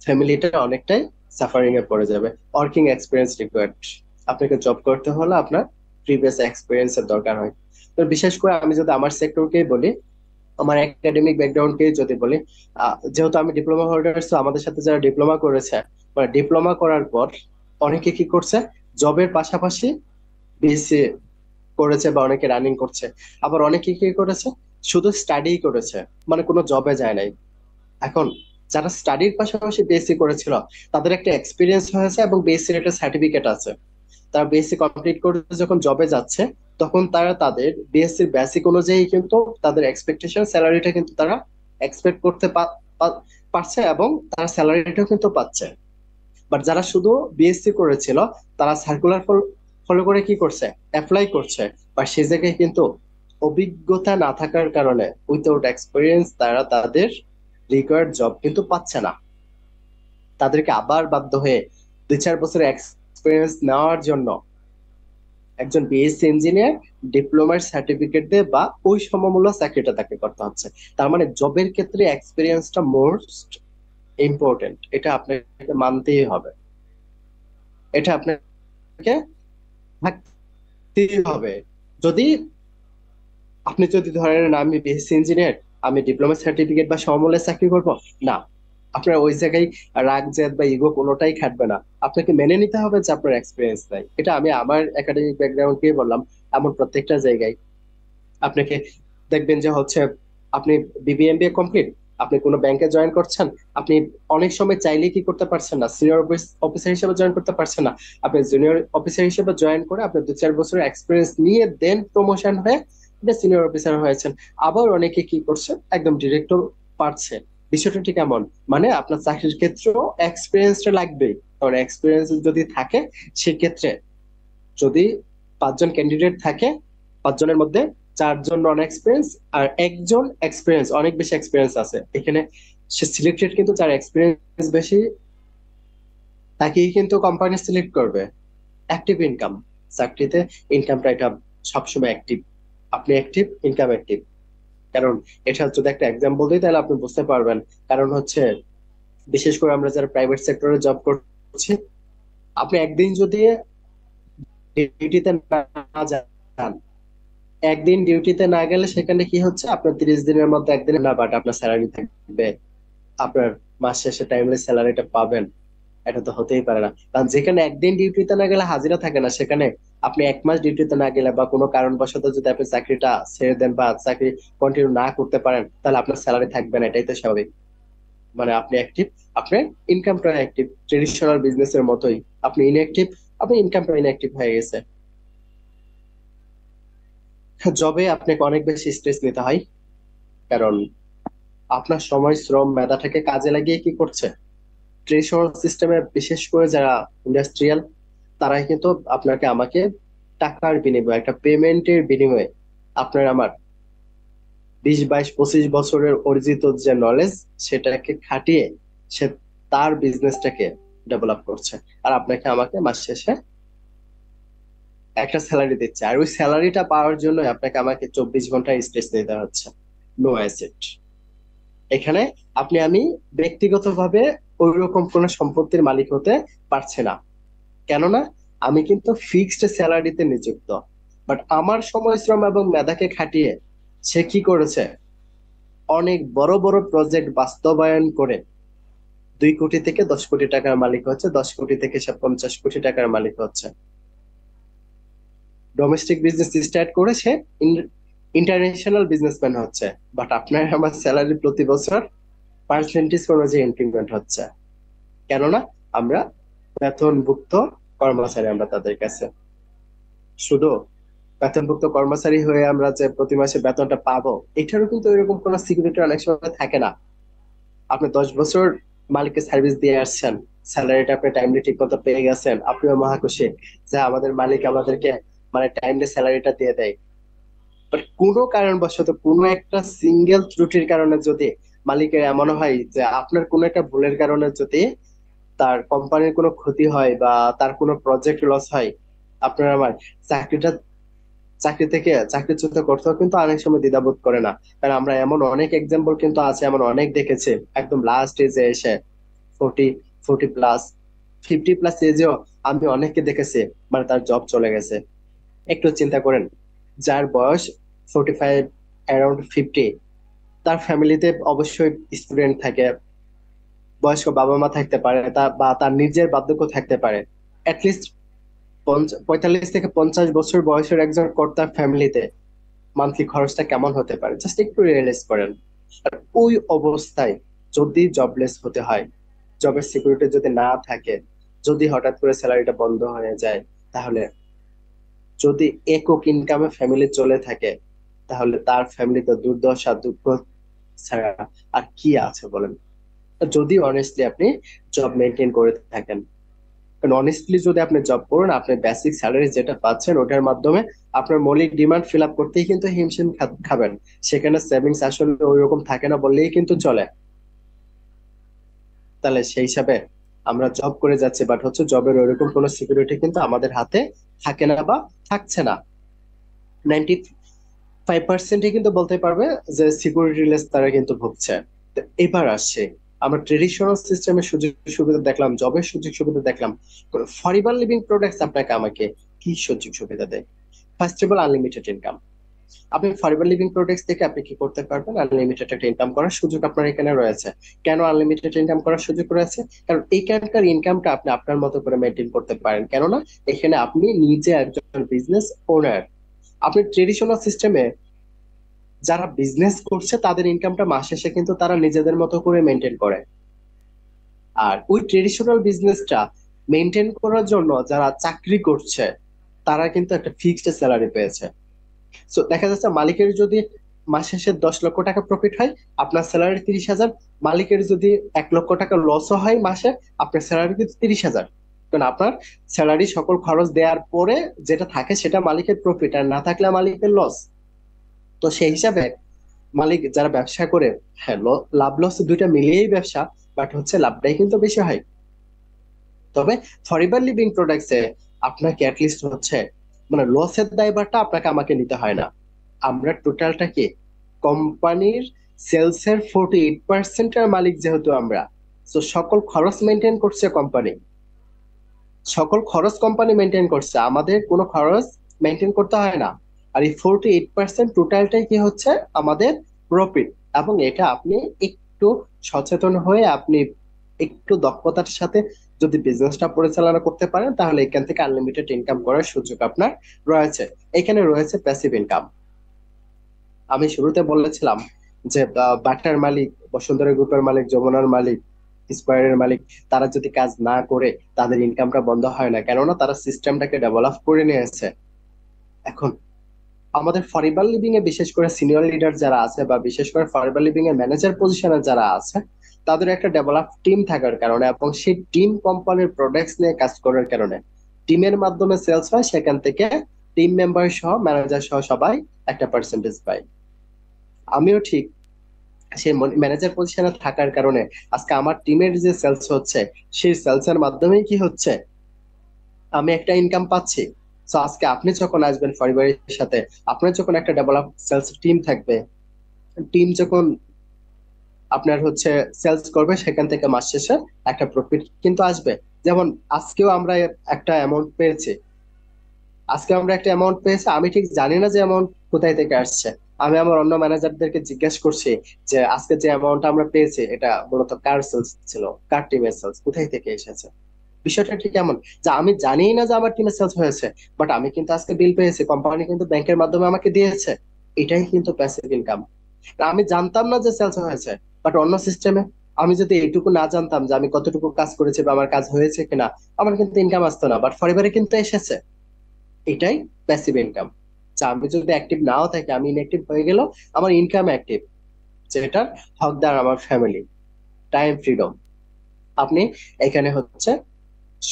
ফ্যামিলিটা অনেকটাই সাফারিং এ পড়ে যাবে। Working experience required. আপনাকে জব করতে হলে আপনার প্রিভিয়াস এক্সপিরিয়েন্স এর দরকার হয়। তো বিশেষ করে আমি যদি আমার সেক্টরকেই বলি, আমার একাডেমিক ব্যাকগ্রাউন্ডকে যদি বলি, যেহেতু আমি ডিপ্লোমা হোল্ডার, তো আমাদের সাথে যারা ডিপ্লোমা করেছে, মানে ডিপ্লোমা করার পর অনেকে কি করছে, জবের পাশাপাশি বিএসসি করেছে বা অনেকে রানিং করছে। আবার অনেকে কি করেছে, শুধু স্টাডি করেছে, মানে কোনো জবে যায় নাই। এখন যারা স্টাডির পাশাপাশি বিএসসি করেছিল, তাদের একটা এক্সপিরিয়েন্স হয়েছে এবং বিএসসির একটা সার্টিফিকেট আছে। তারা বিএসসি কমপ্লিট করে যখন জবে যাচ্ছে, তখন তারা তাদের বিএসসির বেসিক অনুযায়ী কিন্তু তাদের এক্সপেকটেশন স্যালারিটা কিন্তু তারা এক্সপেক্ট করতে পারছে, এবং তারা স্যালারিটাও কিন্তু পাচ্ছে। বাট যারা শুধু বিএসসি করেছিল তারা সার্কুলার ফলো করে কি করছে, অ্যাপ্লাই করছে, বা সে জায়গায় কিন্তু অভিজ্ঞতা না থাকার কারণে উইথাউট এক্সপিরিয়েন্স তারা তাদের রিকোয়ার্ড জব কিন্তু পাচ্ছে না। তাদেরকে আবার বাধ্য হয়ে 2-4 বছরের এক্সপিরিয়েন্স নেওয়ার জন্য একজন বিএসসি ইঞ্জিনিয়ার ডিপ্লোমার সার্টিফিকেট দিয়ে বা ওই সমমূল্য চাকরিটা তাকে করতে হচ্ছে। তার মানে জবের ক্ষেত্রে এক্সপিরিয়েন্সটা মোস্ট ইম্পর্টেন্ট, এটা আপনাকে মানতেই হবে, এটা আপনাকে থাকতেই হবে। যদি যদি ধরেন আমি বিএসসি ইঞ্জিনিয়ার, আমি ডিপ্লোমা সার্টিফিকেট বা সমমূল্যের চাকরি করব, না, আপনার ওই জায়গায় রাগ জেদ বা ইগো কোনোটাই খাটবে না। আপনাকে মেনে নিতে হবে যে আপনার এক্সপিরিয়েন্স নাই। এটা আমি আমার একাডেমিক ব্যাকগ্রাউন্ড কে বললাম, এমন প্রত্যেকটা জায়গায় আপনাকে দেখবেন যে হচ্ছে আপনি বিবিএমবিএ কমপ্লিট, আপনি কোনো ব্যাংকে জয়েন করছেন, আপনি অনেক সময় চাইলে কি করতে পারছেন না, সিনিয়র অফিসার হিসেবে জয়েন করতে পারছেন না। আপনি জুনিয়র অফিসার হিসেবে জয়েন করে আপনি 2-4 বছরের এক্সপিরিয়েন্স নিয়ে দেন প্রমোশন হয়ে সিনিয়র অফিসার হয়েছেন। আবার অনেকে কি করছে, একদম ডিরেক্টর পারছে। বিষয়টা ঠিক এমন, মানে আপনার চাকরির ক্ষেত্রেও এক্সপিরিয়েন্সটা লাগবেই। কারণ এক্সপিরিয়েন্স যদি থাকে সেক্ষেত্রে, যদি 5 জন ক্যান্ডিডেট থাকে, 5 জনের মধ্যে 4 জন নন এক্সপিরিয়েন্স আর একজন এক্সপিরিয়েন্স, অনেক বেশি এক্সপিরিয়েন্স আছে এখানে, সে সিলেক্টেড কিন্তু যার এক্সপিরিয়েন্স বেশি তাকেই কিন্তু কোম্পানি সিলেক্ট করবে। অ্যাক্টিভ ইনকাম, চাকরিতে ইনকামটা এটা সবসময় অ্যাক্টিভ, আপনি অ্যাক্টিভ, ইনকাম অ্যাক্টিভ। কারণ এটা যদি একটা এক্সাম্পল দিই তাহলে আপনি বুঝতে পারবেন। কারণ হচ্ছে বিশেষ করে আমরা যারা প্রাইভেট সেক্টরে জব করছি, আপনি একদিন যদি ডিউটিতে না যান, একদিন ডিউটিতে না গেলে সেখানে কি হচ্ছে, আপনার 30 দিনের মধ্যে একদিন না, বাট আপনার স্যালারি থাকবে, আপনার মাস শেষে টাইমলি স্যালারিটা পাবেন। এটা তো হতেই পারে না। কারণ যেখানে একদিন ডিউটিতে না গেলে হাজিরা থাকে না, সেখানে আপনি 1 মাস ডিউটিতে না গেলে বা কোনো কারণবশত যদি আপনি চাকরিটা ছেড়ে দেন বা চাকরি কন্টিনিউ না করতে পারেন, তাহলে আপনার স্যালারি থাকবে না, এটাই তো স্বাভাবিক। মানে আপনি অ্যাক্টিভ, আপনার ইনকামটা অ্যাক্টিভ, ট্রেডিশনাল বিজনেসের মতোই। আপনি ইনঅ্যাক্টিভ, আপনি ইনকামটা ইনঅ্যাক্টিভ হয়ে গেছে। জবে আপনাকে অনেক বেশি স্ট্রেস নিতে হয়, কারণ আপনার সময়, শ্রম, মেধাটাকে কাজে লাগিয়ে কি করছে, ট্রেডিশনাল সিস্টেমে বিশেষ করে যারা ইন্ডাস্ট্রিয়াল, তারাই কিন্তু আপনাকে আমাকে টাকার বিনিময়ে, একটা পেমেন্টের বিনিময়ে আপনার আমার 20, 22, 25 বছরের অর্জিত যে নলেজ, সেটাকে খাটিয়ে সে তার বিজনেসটাকে ডেভেলপ করছে। আর আপনাকে আমাকে মাস শেষে একটা স্যালারি দিচ্ছে, আর ওই স্যালারিটা পাওয়ার জন্য আপনাকে আমাকে 24 ঘন্টা স্ট্রেস নিতে হচ্ছে। No asset. এখানে আমি ব্যক্তিগতভাবে ওই রকম কোনো সম্পত্তির মালিক হতে পারছে না। কেননা আমি কিন্তু ফিক্সড স্যালারিতে নিযুক্ত, বাট আমার সময়, শ্রম এবং মেধাকে খাটিয়ে সে কি করেছে, অনেক বড় বড় প্রজেক্ট বাস্তবায়ন করে 2 কোটি থেকে 10 কোটি টাকার মালিক হচ্ছে, 10 কোটি থেকে সে 50 কোটি টাকার মালিক হচ্ছে। ডোমেস্টিক বিজনেস স্টার্ট করে সে ইন্টারন্যাশনাল বিজনেসম্যান হচ্ছে। বাট আপনার আমার স্যালারি প্রতি বছর পার্সেন্টেজ অনুযায়ী ইনক্রিমেন্ট হচ্ছে। কেননা আমরা বেতনভুক্ত কর্মচারী, আমরা তাদের কাছে শুধু বেতনভুক্ত কর্মচারী হয়ে আমরা যে প্রতি মাসে বেতনটা পাবো, এটারও কিন্তু এরকম কোনো সিকিউরিটি অনেক সময় থাকে না। আপনি 10 বছর মালিককে সার্ভিস দিয়ে আসছেন, স্যালারিটা আপনি টাইমলি ঠিক মতো পেয়ে গেছেন, আপনিও মহাখুশি যে আমাদের মালিক আমাদেরকে মানে টাইমলি স্যালারিটা দিয়ে দেয়। বাট কোনো কারণবশত কোনো একটা সিঙ্গেল ত্রুটির কারণে যদি মালিকের এমন হয় যে আপনার কোনো একটা ভুলের কারণে যদি তার কোম্পানির কোনো ক্ষতি হয় বা তার কোনো প্রজেক্ট লস হয়, আপনার আমার চাকরিটা, চাকরি থেকে চাকরিচ্যুত করতেও কিন্তু অনেক সময় দ্বিধাবোধ করে না। কারণ আমরা এমন অনেক এক্সাম্পল কিন্তু আছে, এমন অনেক দেখেছি একদম লাস্ট এজে এসে 40, 40+, 50+ এজেও আমি অনেককে দেখেছি, মানে তার জব চলে গেছে। একটু চিন্তা করেন, যার বয়স 45, অ্যারাউন্ড 50, তার ফ্যামিলিতে অবশ্যই স্টুডেন্ট থাকে, বয়স্ক বাবা মা থাকতে পারে, বা তার নিজের বার্ধক্য থাকতে পারে। অ্যাটলিস্ট 45 থেকে 50 বছর বয়সের একজন কর্তার ফ্যামিলিতে মান্থলি খরচটা কেমন হতে পারে, জাস্ট একটু রিয়েলাইজ করেন। আর ওই অবস্থায় যদি জবলেস হতে হয়, জবের সিকিউরিটি যদি না থাকে, যদি হঠাৎ করে স্যালারিটা বন্ধ হয়ে যায়, তাহলে যদি একক ইনকামে ফ্যামিলি চলে থাকে, তাহলে তার ফ্যামিলিতে দুর্দশা, দুঃখ ছাড়া আর কি আছে বলেন। যদি অনেস্টলি আপনি জব মেনটেন করে থাকেন। কারণ অনেস্টলি যদি আপনি জব করেন, আপনি বেসিক স্যালারি যেটা পাচ্ছেন ওটার মাধ্যমে আপনার মৌলিক ডিমান্ড ফিল আপ করতেই কিন্তু হিমশিম খাবেন। সেখানে সেভিংস আসলে ওই রকম থাকে না বললেই কিন্তু চলে। তাহলে সেই হিসাবে আমরা জব করে যাচ্ছি, বাট হচ্ছে জবের ওইরকম কোনো সিকিউরিটি কিন্তু আমাদের হাতে থাকে না বা থাকছে না। 95% কিন্তু বলতে পারবে যে সিকিউরিটি লেস তারা কিন্তু ভুগছে। তো এবার আসছে, আমরা ট্রেডিশনাল সিস্টেমের সুযোগ সুবিধা দেখলাম, জবের সুযোগ সুবিধা দেখলাম, ফরিবার লিভিং প্রোডাক্টস আপনাকে আমাকে কি সুযোগ সুবিধা দেয়? First of all unlimited income. আপনি ফরএভার লিভিং প্রোডাক্টস থেকে আপনি কি করতে পারবেন? আনলিমিটেড একটা ইনকাম করার সুযোগ আপনার এখানে রয়েছে। কেন আনলিমিটেড ইনকাম করার সুযোগ রয়েছে? কারণ এইখানকার ইনকামটা আপনি আপনার মতো করে মেনটেন করতে পারেন, কেননা এখানে আপনি নিজে একজন বিজনেস ওনার। আপনি ট্রেডিশনাল সিস্টেমে যারা বিজনেস করছে তাদের ইনকামটা মাস শেষে কিন্তু তারা নিজেদের মতো করে মেনটেন করে। আর ওই ট্রেডিশনাল বিজনেসটা মেনটেন করার জন্য যারা চাকরি করছে তারা কিন্তু একটা ফিক্সড স্যালারি পেয়েছে। সো দেখা যাচ্ছে মালিকের যদি মাস শেষে 10 লক্ষ টাকা প্রফিট হয়, আপনার স্যালারি 30,000। মালিকের যদি 1 লক্ষ টাকা লসও হয় মাসে, আপনার স্যালারি কিন্তু 30,000। কারণ আপনার স্যালারি সকল খরচ দেওয়ার পরে যেটা থাকে সেটা মালিকের প্রফিট, আর না থাকলে মালিকের লস। তো সেই হিসাবে মালিক যারা ব্যবসা করে, হ্যাঁ লাভ লস দুইটা মিলিয়েই ব্যবসা, বাট হচ্ছে লাভটাই কিন্তু বেশি হয়। তবে ফরএভার লিভিং প্রোডাক্টসে আপনাকে অ্যাটলিস্ট হচ্ছে মানে লসের দায়ভারটা আপনাকে আমাকে নিতে হয় না। আমরা টোটালটা কি কোম্পানির সেলস এর 48% মালিক যেহেতু আমরা, তো সকল খরচ মেনটেন করছে কোম্পানি, সকল খরচ কোম্পানি মেনটেন করছে, আমাদের কোনো খরচ মেনটেন করতে হয় না। আর এই 48% টোটালটাই কি হচ্ছে আমাদের প্রফিট। এবং এটা আপনি একটু সচেতন হয়ে আপনি একটু দক্ষতার সাথে যদি বিজনেসটা পরিচালনা করতে পারেন, তাহলে এখান থেকে আনলিমিটেড ইনকাম করার সুযোগ আপনার রয়েছে। এখানে রয়েছে প্যাসিভ ইনকাম। আমি শুরুতে বলেছিলাম যে বাটার মালিক, বসুন্ধরা গ্রুপের মালিক, যমুনার মালিক, স্কয়ারের মালিক, তারা যদি কাজ না করে তাদের ইনকামটা বন্ধ হয় না, কেননা তারা সিস্টেমটাকে ডেভেলপ করে নিয়েছে। এখন আমাদের ফরিবার লিভিং এ বিশেষ করে সিনিয়র লিডার যারা আছে বা বিশেষ করে ফরিবার লিভিং এর ম্যানেজার পজিশনে যারা আছে, তাদের একটা ডেভেলপ টিম থাকার কারণে এবং সেই টিম কোম্পানির প্রোডাক্টস নিয়ে কাজ করার কারণে টিমের মাধ্যমে সেলস হয়, সেখান থেকে টিম মেম্বার সহ ম্যানেজার সহ সবাই একটা পার্সেন্টেজ পায়। আমিও ঠিক সেই ম্যানেজার পজিশনে থাকার কারণে আজকে আমার টিমের যে সেলস হচ্ছে, সেই সেলস এর মাধ্যমেই কি হচ্ছে আমি একটা ইনকাম পাচ্ছি। তো আজকে আপনি যখন আসবেন পরিবারের সাথে, আপনার যখন একটা ডেভেলপ সেলস টিম থাকবে, টিম যখন আপনার হচ্ছে সেলস করবে, সেখান থেকে মাস শেষে একটা প্রফিট কিন্তু আসবে। যেমন আজকেও আমরা একটা অ্যামাউন্ট পেয়েছি, আজকে আমরা একটা অ্যামাউন্ট পেয়েছি, আমি ঠিক জানি না যে অ্যামাউন্ট কোথায় থেকে আসছে। আমি আমার অন্য ম্যানেজারদেরকে জিজ্ঞেস করছি যে আজকে যে অ্যামাউন্ট আমরা পেয়েছি এটা মূলত কার সেলস ছিল, কার টিমের সেলস, কোথায় থেকে এসেছে। বিষয়টা ঠিক এমন যে আমি জানি না যে আমার টিমে সেলস হয়েছে, বাট আমি কিন্তু আজকে বিল পেয়েছি, কোম্পানি কিন্তু ব্যাংকের মাধ্যমে আমাকে দিয়েছে। এটাই কিন্তু প্যাসিভ ইনকাম। আমি জানতাম না যে সেলস হয়েছে, বাট অন্য সিস্টেমে আমি যদি এইটুকু না জানতাম যে আমি কতটুকু কাজ করেছি বা আমার কাজ হয়েছে কিনা, আমার কিন্তু ইনকাম আসতো না, বাট পরিবারে কিন্তু এসেছে। এটাই প্যাসিভ ইনকাম। যা আমি যদি অ্যাক্টিভ নাও থাকি, আমি ইনঅ্যাক্টিভ হয়ে গেল, আমার ইনকাম অ্যাক্টিভ, যেটার হকদার আমার ফ্যামিলি। টাইম ফ্রিডম, আপনি এখানে হচ্ছে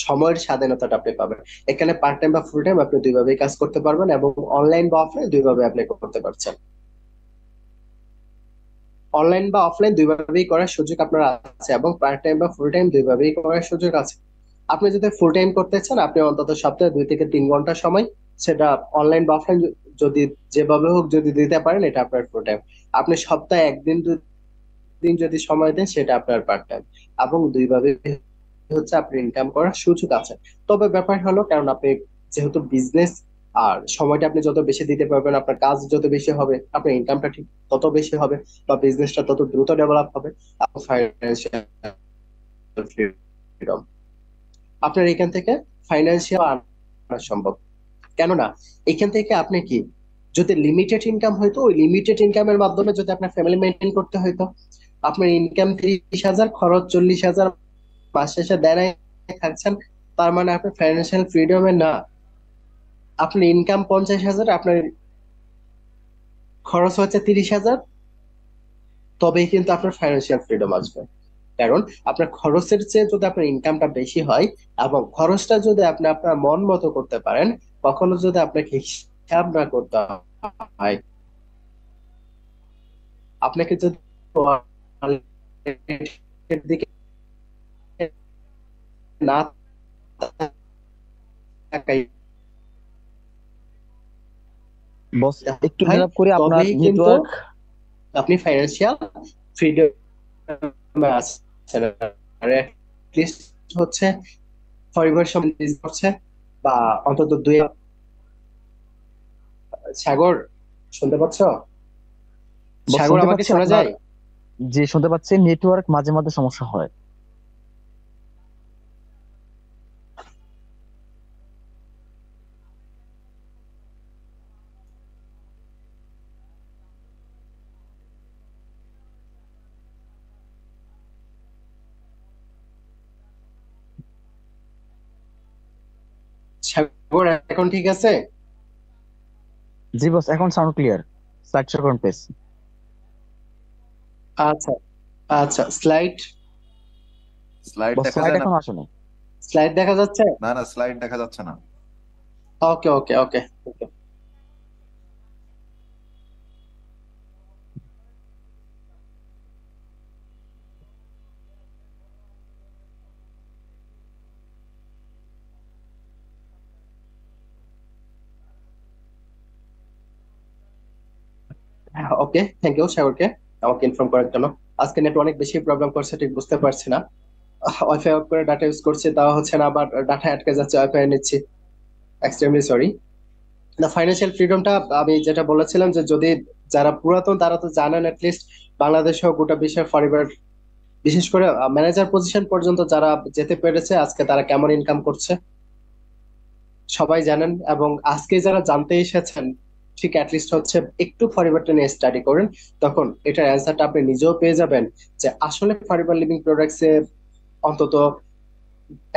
সময়ের স্বাধীনতাটা আপনি পাবেন। এখানে পার্ট টাইম বা ফুল টাইম আপনি দুইভাবেই কাজ করতে পারবেন এবং অনলাইন বা অফলাইন দুইভাবে আপনি করতে পারছেন। অনলাইন বা অফলাইন দুইভাবেই করার সুযোগ আপনার আছে এবং পার্ট টাইম বা ফুল টাইম দুইভাবেই করার সুযোগ আছে। আপনি যদি ফুল টাইম করতে চান, আপনি অন্তত সপ্তাহে 2 থেকে 3 ঘন্টা সময়, সেটা অনলাইন বা অফলাইন যদি যেভাবে হোক যদি দিতে পারেন, এটা আপনার ফুল টাইম। আপনি সপ্তাহে 1 দিন 2 দিন যদি সময় দেন, সেটা আপনার পার্ট টাইম। এবং দুইভাবে হচ্ছে আপনি ইনকাম করার সুযোগ আছে। তবে ব্যাপার হলো, কারণ আপনি যেহেতু বিজনেস, আর সময়টা আপনি যত বেশি দিতে পারবেন, আপনার কাজ যত বেশি হবে, আপনার ইনকামটা ঠিক তত বেশি হবে, বা বিজনেসটা তত দ্রুত ডেভেলপ হবে। এবং ফাইন্যান্সিয়াল ফ্রিডম, আপনার এখান থেকে ফাইন্যান্সিয়াল আনা সম্ভব। কেননা এখান থেকে আপনি কি, যদি লিমিটেড ইনকাম হইতো, ওই লিমিটেড ইনকামের মাধ্যমে যদি আপনার ফ্যামিলি মেনটেন করতে হইতো, আপনার ইনকাম 30,000, খরচ 40,000, মাস শেষে দেনায় থাকছেন, তার মানে আপনি ফাইন্যান্সিয়াল ফ্রিডমে না। আপনি ইনকাম 50,000, আপনার খরচ হচ্ছে 30,000, তবেই কিন্তু আপনার ফাইন্যান্সিয়াল ফ্রিডম আসবে। কারণ আপনার খরচের চেয়ে যদি আপনার ইনকামটা বেশি হয় এবং খরচটা যদি আপনি আপনার মন মতো করতে পারেন, কখনো যদি আপনাকে হিসাব না করতে হয়, আপনাকে যদি এর দিকে না তাকাই বস, একটু হয়, ইন্টারাপ্ট করি, আপনার তবেই কিন্তু নেটওয়ার্ক। আপনি ফাইন্যান্সিয়াল ফ্রিডমে আছেন। আর লিস্ট হচ্ছে পরিবার সম্বন্ধে করছে, বা অন্তত দুই। সাগর, শুনতে পাচ্ছ? বস সাগর, শুনতে আমাকে পাচ্ছি শোনা আপনার, যায়? যে শুনতে পাচ্ছি, নেটওয়ার্ক মাঝে মাঝে সমস্যা হয়। সাগর, এখন ঠিক আছে? জি বস, এখন সাউন্ড ক্লিয়ার। স্লাইড শো করুন প্লিজ। আচ্ছা, আচ্ছা, স্লাইড স্লাইড বস দেখা স্লাইড যায় না? এখন আসেনি। স্লাইড দেখা যাচ্ছে? না না, স্লাইড দেখা যাচ্ছে না। ওকে, ওকে, ওকে, ওকে। ওকে, থ্যাংক ইউ সাগরকে আমাকে ইনফর্ম করার জন্য। আজকে নেট অনেক বেশি প্রবলেম করছে, ঠিক বুঝতে পারছি না। ওয়াইফাই অফ করে ডাটা ইউজ করছি, তাও হচ্ছে না, আবার ডাটা আটকে যাচ্ছে, ওয়াইফাই নিচ্ছি। Extremely sorry. না, ফাইন্যান্সিয়াল ফ্রিডমটা আমি যেটা বলেছিলাম, যে যদি যারা পুরাতন তারা তো জানেন লিস্ট, বাংলাদেশ সহ গোটা বিশ্বের পরিবার, বিশেষ করে ম্যানেজার পজিশন পর্যন্ত যারা যেতে পেরেছে, আজকে তারা কেমন ইনকাম করছে সবাই জানেন। এবং আজকে যারা জানতে এসেছেন, ঠিক অ্যাটলিস্ট হচ্ছে একটু পরিবর্তন নিয়ে স্টাডি করেন, তখন এটার অ্যান্সারটা আপনি নিজেও পেয়ে যাবেন, যে আসলে ফাইবার লিভিং প্রোডাক্টসে অন্তত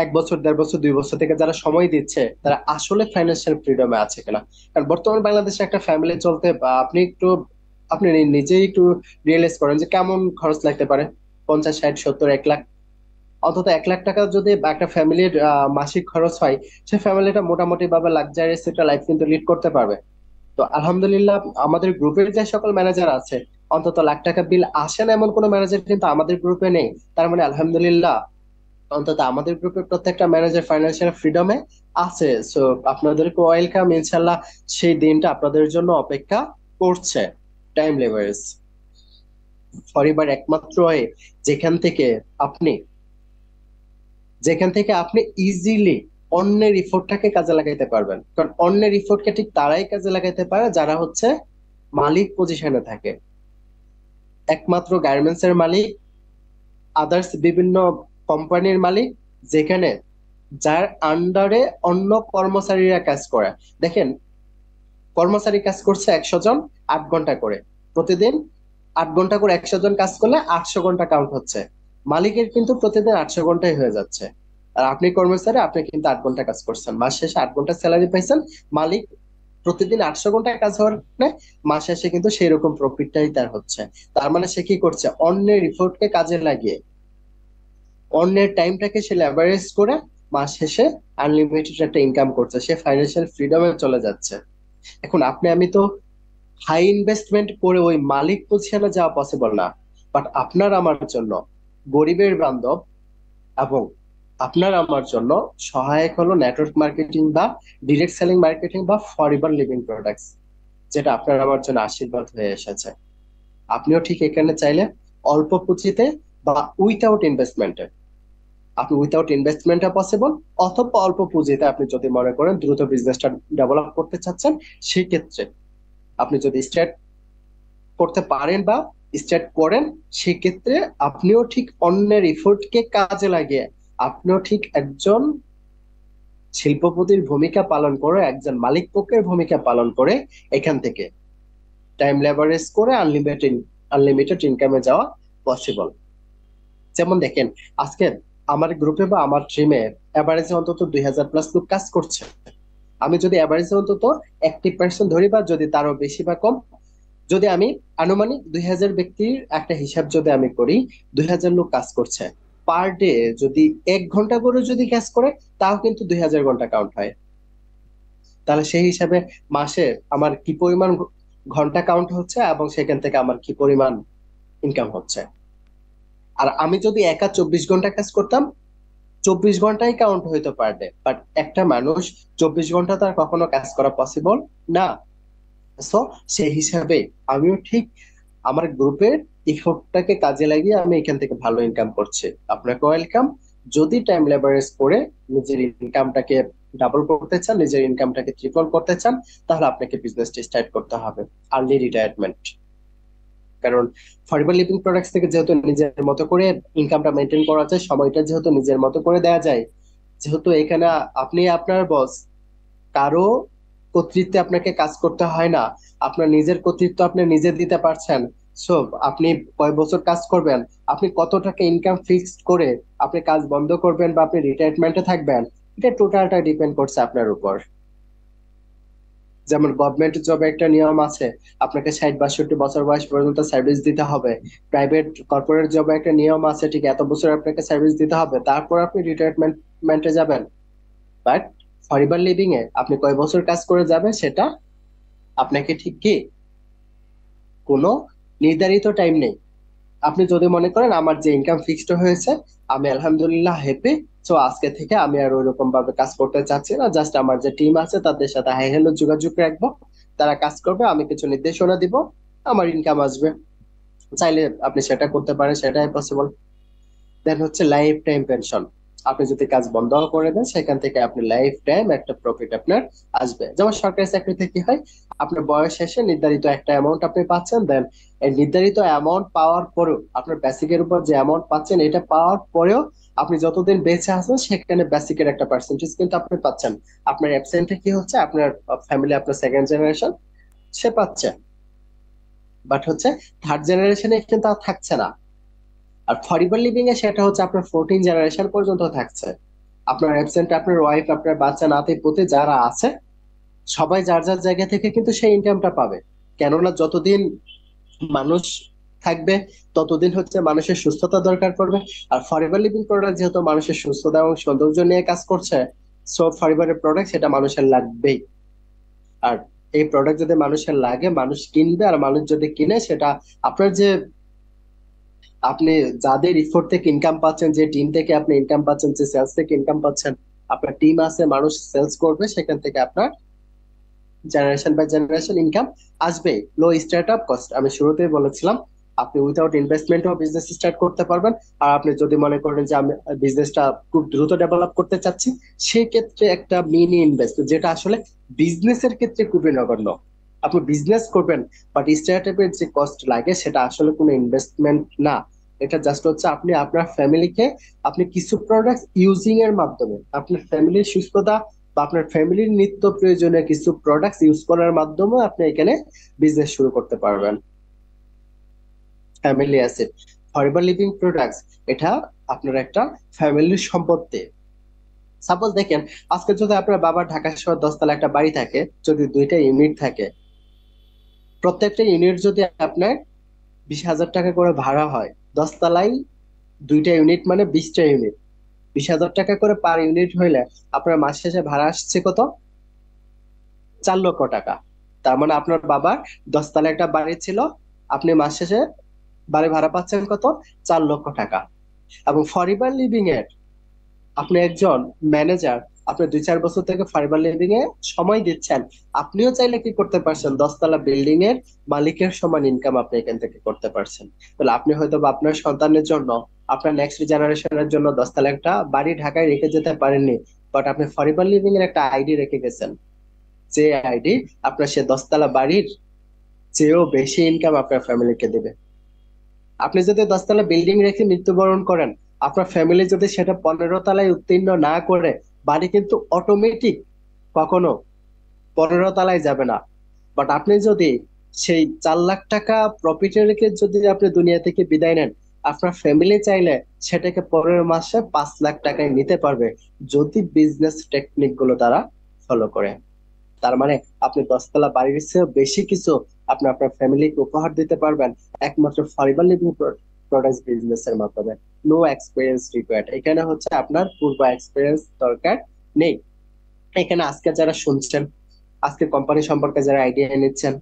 1 বছর, 1.5 বছর, 2 বছর থেকে যারা সময় দিচ্ছে, তারা আসলে ফাইন্যান্সিয়াল ফ্রিডমে আছে কিনা। কারণ বর্তমান বাংলাদেশে একটা ফ্যামিলি চলতে, বা আপনি নিজেই একটু রিয়েলাইজ করেন যে কেমন খরচ লাগতে পারে। 50, 60, 70, 1 লাখ, অন্তত 1 লাখ টাকা যদি বা একটা ফ্যামিলির মাসিক খরচ হয়, সে ফ্যামিলিটা মোটামুটি ভাবে লাক্সারিয়াস একটা লাইফ কিন্তু লিড করতে পারবে। তো আলহামদুলিল্লাহ, আমাদের গ্রুপের যে সকল ম্যানেজার আছে, অন্তত লাখ টাকা বিল আসে না এমন কোনো ম্যানেজার কিন্তু আমাদের গ্রুপে নেই। তার মানে আলহামদুলিল্লাহ, অন্তত আমাদের গ্রুপের প্রত্যেকটা ম্যানেজার ফাইন্যান্সিয়াল ফ্রিডমে আছে। সো আপনাদেরকে ওয়েলকাম, ইনশাল্লাহ সেই দিনটা আপনাদের জন্য অপেক্ষা করছে। টাইম লেভারেজ পরিবার একমাত্র হয় যেখান থেকে আপনি আপনি ইজিলি অন্যের ইফোর্টটাকে কাজে লাগাইতে পারবেন। কারণ অন্যের ইফোর্টকে ঠিক তারাই কাজে লাগাইতে পারে যারা হচ্ছে মালিক পজিশনে থাকে। একমাত্র গার্মেন্টস এর মালিক, আদার্স বিভিন্ন কোম্পানির মালিক, যেখানে যার আন্ডারে অন্য কর্মচারীরা কাজ করে। দেখেন, কর্মচারী কাজ করছে 100 জন, 8 ঘন্টা করে প্রতিদিন। 8 ঘন্টা করে 100 জন কাজ করলে 800 ঘন্টা কাউন্ট হচ্ছে। মালিকের কিন্তু প্রতিদিন 800 ঘন্টাই হয়ে যাচ্ছে। আর আপনি কর্মচারী, আপনি কিন্তু 8 ঘন্টা কাজ করছেন, মাস শেষে 8 ঘন্টা স্যালারি পাইছেন। মালিক প্রতিদিন 800 ঘন্টায় কাজ হওয়ার কারণে মাস শেষে কিন্তু সেই রকম প্রফিটটাই তার হচ্ছে। তার মানে সে কি করছে, অন্যের রিপোর্টকে কাজে লাগিয়ে, অন্যের টাইমটাকে সে লেভারেজ করে মাস শেষে আনলিমিটেড একটা ইনকাম করছে, সে ফাইন্যান্সিয়াল ফ্রিডমে চলে যাচ্ছে। এখন আপনি আমি তো হাই ইনভেস্টমেন্ট করে ওই মালিক পজিশনে যাওয়া পসিবল না, বাট আপনার আমার জন্য, গরিবের বান্ধব এবং আপনার আমার জন্য সহায়ক হলো নেটওয়ার্ক মার্কেটিং বা ডিরেক্ট সেলিং মার্কেটিং বা ফরএভার লিভিং প্রোডাক্টস, যেটা আপনার আমার জন্য আশীর্বাদ হয়ে এসেছে। আপনিও ঠিক এখানে চাইলে অল্প পুঁজিতে বা উইথাউট ইনভেস্টমেন্টে, আপনি উইথাউট ইনভেস্টমেন্টটা পসিবল, অথবা অল্প পুঁজিতে আপনি যদি মনে করেন দ্রুত বিজনেসটা ডেভেলপ করতে চাচ্ছেন, সেই ক্ষেত্রে আপনি যদি স্টার্ট করতে পারেন বা স্টার্ট করেন, সেক্ষেত্রে আপনিও ঠিক অন্যের এফোর্টকে কাজে লাগিয়ে, আপনিও ঠিক একজন শিল্পপতির ভূমিকা পালন করে, একজন মালিক পক্ষের ভূমিকা পালন করে এখান থেকে টাইম লেভারেজ করে আনলিমিটেড ইনকামে যাওয়া পসিবল। যেমন দেখেন, আজকে আমার গ্রুপে বা আমার টিমে এভারেজে অন্তত 2000+ লোক কাজ করছে। আমি যদি এভারেজে অন্তত 80% ধরি, বা যদি তারও বেশি বা কম, যদি আমি আনুমানিক 2000 ব্যক্তির একটা হিসাব যদি আমি করি, 2000 লোক কাজ করছে, পার ডে যদি 1 ঘন্টা করে যদি কাজ করে, তাও কিন্তু 2000 ঘন্টা কাউন্ট হয়। তাহলে সেই হিসাবে মাসে আমার কি পরিমাণ ঘন্টা কাউন্ট হচ্ছে এবং সেখান থেকে আমার কি পরিমাণ ইনকাম হচ্ছে। আর আমি যদি একা 24 ঘন্টা কাজ করতাম, 24 ঘন্টাই কাউন্ট হইতো পার ডে, বাট একটা মানুষ 24 ঘন্টা তার কখনো কাজ করা পসিবল না। সো সেই হিসাবে আমিও ঠিক আমার গ্রুপের ইফোর্টটাকে কাজে লাগিয়ে আমি এখান থেকে ভালো ইনকাম করছি। আপনাকে ওয়েলকাম। যদি টাইম লেভারেজ করে নিজের ইনকামটাকে ডাবল করতে চান, নিজের ইনকামটাকে ট্রিপল করতে চান, তাহলে আপনাকে বিজনেসটা স্টার্ট করতে হবে। আর্লি রিটায়ারমেন্ট, কারণ ফরএভার লিভিং প্রোডাক্টস থেকে যেহেতু নিজের মতো করে ইনকামটা মেনটেন করা যায়, সময়টা যেহেতু নিজের মতো করে দেওয়া যায়, যেহেতু এখানে আপনি আপনার বস, কারো কর্তৃত্বে আপনাকে কাজ করতে হয় না, আপনার নিজের কর্তৃত্ব আপনি নিজে দিতে পারছেন। সো আপনি কয় বছর কাজ করবেন, আপনি কত টাকা ইনকাম ফিক্সড করে আপনি কাজ বন্ধ করবেন বা আপনি রিটায়ারমেন্টে থাকবেন, এটা টোটালটা ডিপেন্ড করছে আপনার উপর। যেমন গভর্নমেন্ট জবে একটা নিয়ম আছে, আপনাকে 60-62 বছর বয়স পর্যন্ত সার্ভিস দিতে হবে। প্রাইভেট কর্পোরেট জবে একটা নিয়ম আছে, ঠিক এত বছর আপনাকে সার্ভিস দিতে হবে, তারপর আপনি রিটায়ারমেন্টে যাবেন। বাট ফরএভার লিভিং এ আপনি কয় বছর কাজ করে যাবেন সেটা আপনাকে ঠিক কি কোনো নির্ধারিত টাইম নেই। আপনি যদি মনে করেন আমার যে ইনকাম ফিক্সড হয়েছে, আমি আলহামদুলিল্লাহ হ্যাপি, তো আজকে থেকে আমি আর ওইরকম ভাবে কাজ করতে চাচ্ছি না, জাস্ট আমার যে টিম আছে তাদের সাথে হাই হ্যালো যোগাযোগ রাখবো, তারা কাজ করবে, আমি কিছু নির্দেশনা দিব, আমার ইনকাম আসবে, চাইলে আপনি সেটা করতে পারেন, সেটাই পসিবল। দেন হচ্ছে লাইফ টাইম পেনশন। আপনি যদি কাজ বন্ধ করে দেন, সেখান থেকে আপনি লাইফ টাইম একটা প্রফিট আপনার আসবে। যেমন সরকারি চাকরিতে কি হয়, আপনার বয়স শেষে নির্ধারিত একটা অ্যামাউন্ট আপনি পাচ্ছেন, দেন এই নির্ধারিত অ্যামাউন্ট পাওয়ার পরেও আপনার বেসিকের উপর যে অ্যামাউন্ট পাচ্ছেন, এটা পাওয়ার পরেও আপনি যতদিন বেঁচে আছেন সেখানে বেসিকের একটা পার্সেন্টেজ কিন্তু আপনি পাচ্ছেন। আপনার অ্যাবসেন্টে কি হচ্ছে, আপনার ফ্যামিলি, আপনার সেকেন্ড জেনারেশন সে পাচ্ছে, বাট হচ্ছে থার্ড জেনারেশনে কিন্তু আর থাকছে না। আর ফরএভার লিভিং এ সেটা হচ্ছে আপনার 14 জেনারেশন পর্যন্ত থাকছে। আপনার অ্যাবসেন্ট, আপনার ওয়াইফ, আপনার বাচ্চা, নাতি পুতি যারা আছে, সবাই যার যার জায়গা থেকে কিন্তু সেই ইনকামটা পাবে। কেননা যতদিন মানুষ থাকবে ততদিন হচ্ছে মানুষের সুস্থতা দরকার পড়বে। আর ফরএভার লিভিং প্রোডাক্ট যেহেতু মানুষের সুস্থতা এবং সৌন্দর্য নিয়ে কাজ করছে, সো ফরএভারের প্রোডাক্ট সেটা মানুষের লাগবেই। আর এই প্রোডাক্ট যদি মানুষের লাগে, মানুষ কিনবে, আর মানুষ যদি কিনে, সেটা আপনার যে আপনি যাদের ইফোর্ট থেকে ইনকাম পাচ্ছেন, যে টিম থেকে আপনি ইনকাম পাচ্ছেন, যে সেলস থেকে ইনকাম পাচ্ছেন, আপনার টিম আছে, মানুষ সেলস করবে, সেখান থেকে আপনার জেনারেশন বাই জেনারেশন ইনকাম আসবে। লো স্টার্ট আপ কস্ট, আমি শুরুতেই বলেছিলাম, আপনি উইথাউট ইনভেস্টমেন্টও বিজনেস স্টার্ট করতে পারবেন। আর আপনি যদি মনে করেন যে আমি বিজনেসটা খুব দ্রুত ডেভেলপ করতে চাচ্ছি, সেই ক্ষেত্রে একটা মিনি ইনভেস্ট, যেটা আসলে বিজনেসের ক্ষেত্রে খুবই নগণ্য। আপনি বিজনেস করবেন, বাট স্টার্ট আপের যে কস্ট লাগে সেটা আসলে কোনো ইনভেস্টমেন্ট না। এটা জাস্ট হচ্ছে আপনি আপনার ফ্যামিলিকে, আপনি কিছু প্রোডাক্ট ইউজিং এর মাধ্যমে আপনার ফ্যামিলির সুস্থতা বা আপনার ফ্যামিলির নিত্য প্রয়োজনীয় কিছু প্রোডাক্ট ইউজ করার মাধ্যমে আপনি এখানে বিজনেস শুরু করতে পারবেন। Family asset, forever living products, এটা আপনার একটা ফ্যামিলির সম্পত্তি। সাপোজ দেখেন, আজকে যদি আপনার বাবার ঢাকা শহর 10 তলা একটা বাড়ি থাকে, যদি 2টা ইউনিট থাকে, প্রত্যেকটা ইউনিট যদি আপনার 20,000 টাকা করে ভাড়া হয়, 10 তলায় 2টা ইউনিট মানে 20টা ইউনিট, 20,000 টাকা করে পার ইউনিট হইলে আপনার মাস শেষে ভাড়া আসছে কত? 4 লক্ষ টাকা। তার মানে আপনার বাবার 10 তলা একটা বাড়ি ছিল, আপনি মাস শেষে বাড়ি ভাড়া পাচ্ছেন কত? 4 লক্ষ টাকা। এবং ফরএভার লিভিং এর আপনি একজন ম্যানেজার, আপনি 2-4 বছর থেকে ফরএভার লিভিং এ সময় দিচ্ছেন, আপনিও চাইলে কি করতে পারছেন, 10 তলা বিল্ডিং এর মালিকের সমান ইনকাম আপনি এখান থেকে করতে পারছেন। তাহলে আপনি হয়তো বা আপনার সন্তানের জন্য, আপনার নেক্সট জেনারেশনের জন্য 10 তলা একটা বাড়ি ঢাকায় রেখে যেতে পারেননি, বাট আপনি ফরএভার লিভিং এর একটা আইডি রেখে গেছেন, যে আইডি আপনার সে 10 তলা বাড়ির চেয়েও বেশি ইনকাম আপনার ফ্যামিলিকে দেবে। আপনি যদি 10 তলা বিল্ডিং রেখে মৃত্যুবরণ করেন, আপনার ফ্যামিলি যদি সেটা 15 তলায় উত্তীর্ণ না করে, বাড়ি কিন্তু অটোমেটিক কখনো 15 তলায় যাবে না। বাট আপনি যদি সেই 4 লাখ টাকা প্রফিটে রেখে যদি আপনি দুনিয়া থেকে বিদায় নেন, আপনার ফ্যামিলি চাইলে সেটাকে পরের মাসে 5 লাখ টাকায় নিতে পারবে, যদি বিজনেস টেকনিক গুলো তারা ফলো করে। তার মানে আপনি 10 তলা বাড়ির চেয়ে বেশি কিছু আপনি আপনার ফ্যামিলিকে উপহার দিতে পারবেন একমাত্র ফরিবার লিভিং প্রোডাক্টস বিজনেস এর মাধ্যমে। নো এক্সপিরিয়েন্স রিকোয়ার্ড, এখানে হচ্ছে আপনার পূর্ব এক্সপিরিয়েন্স দরকার নেই। এখানে আজকে যারা শুনছেন, আজকে কোম্পানি সম্পর্কে যারা আইডিয়া নিচ্ছেন,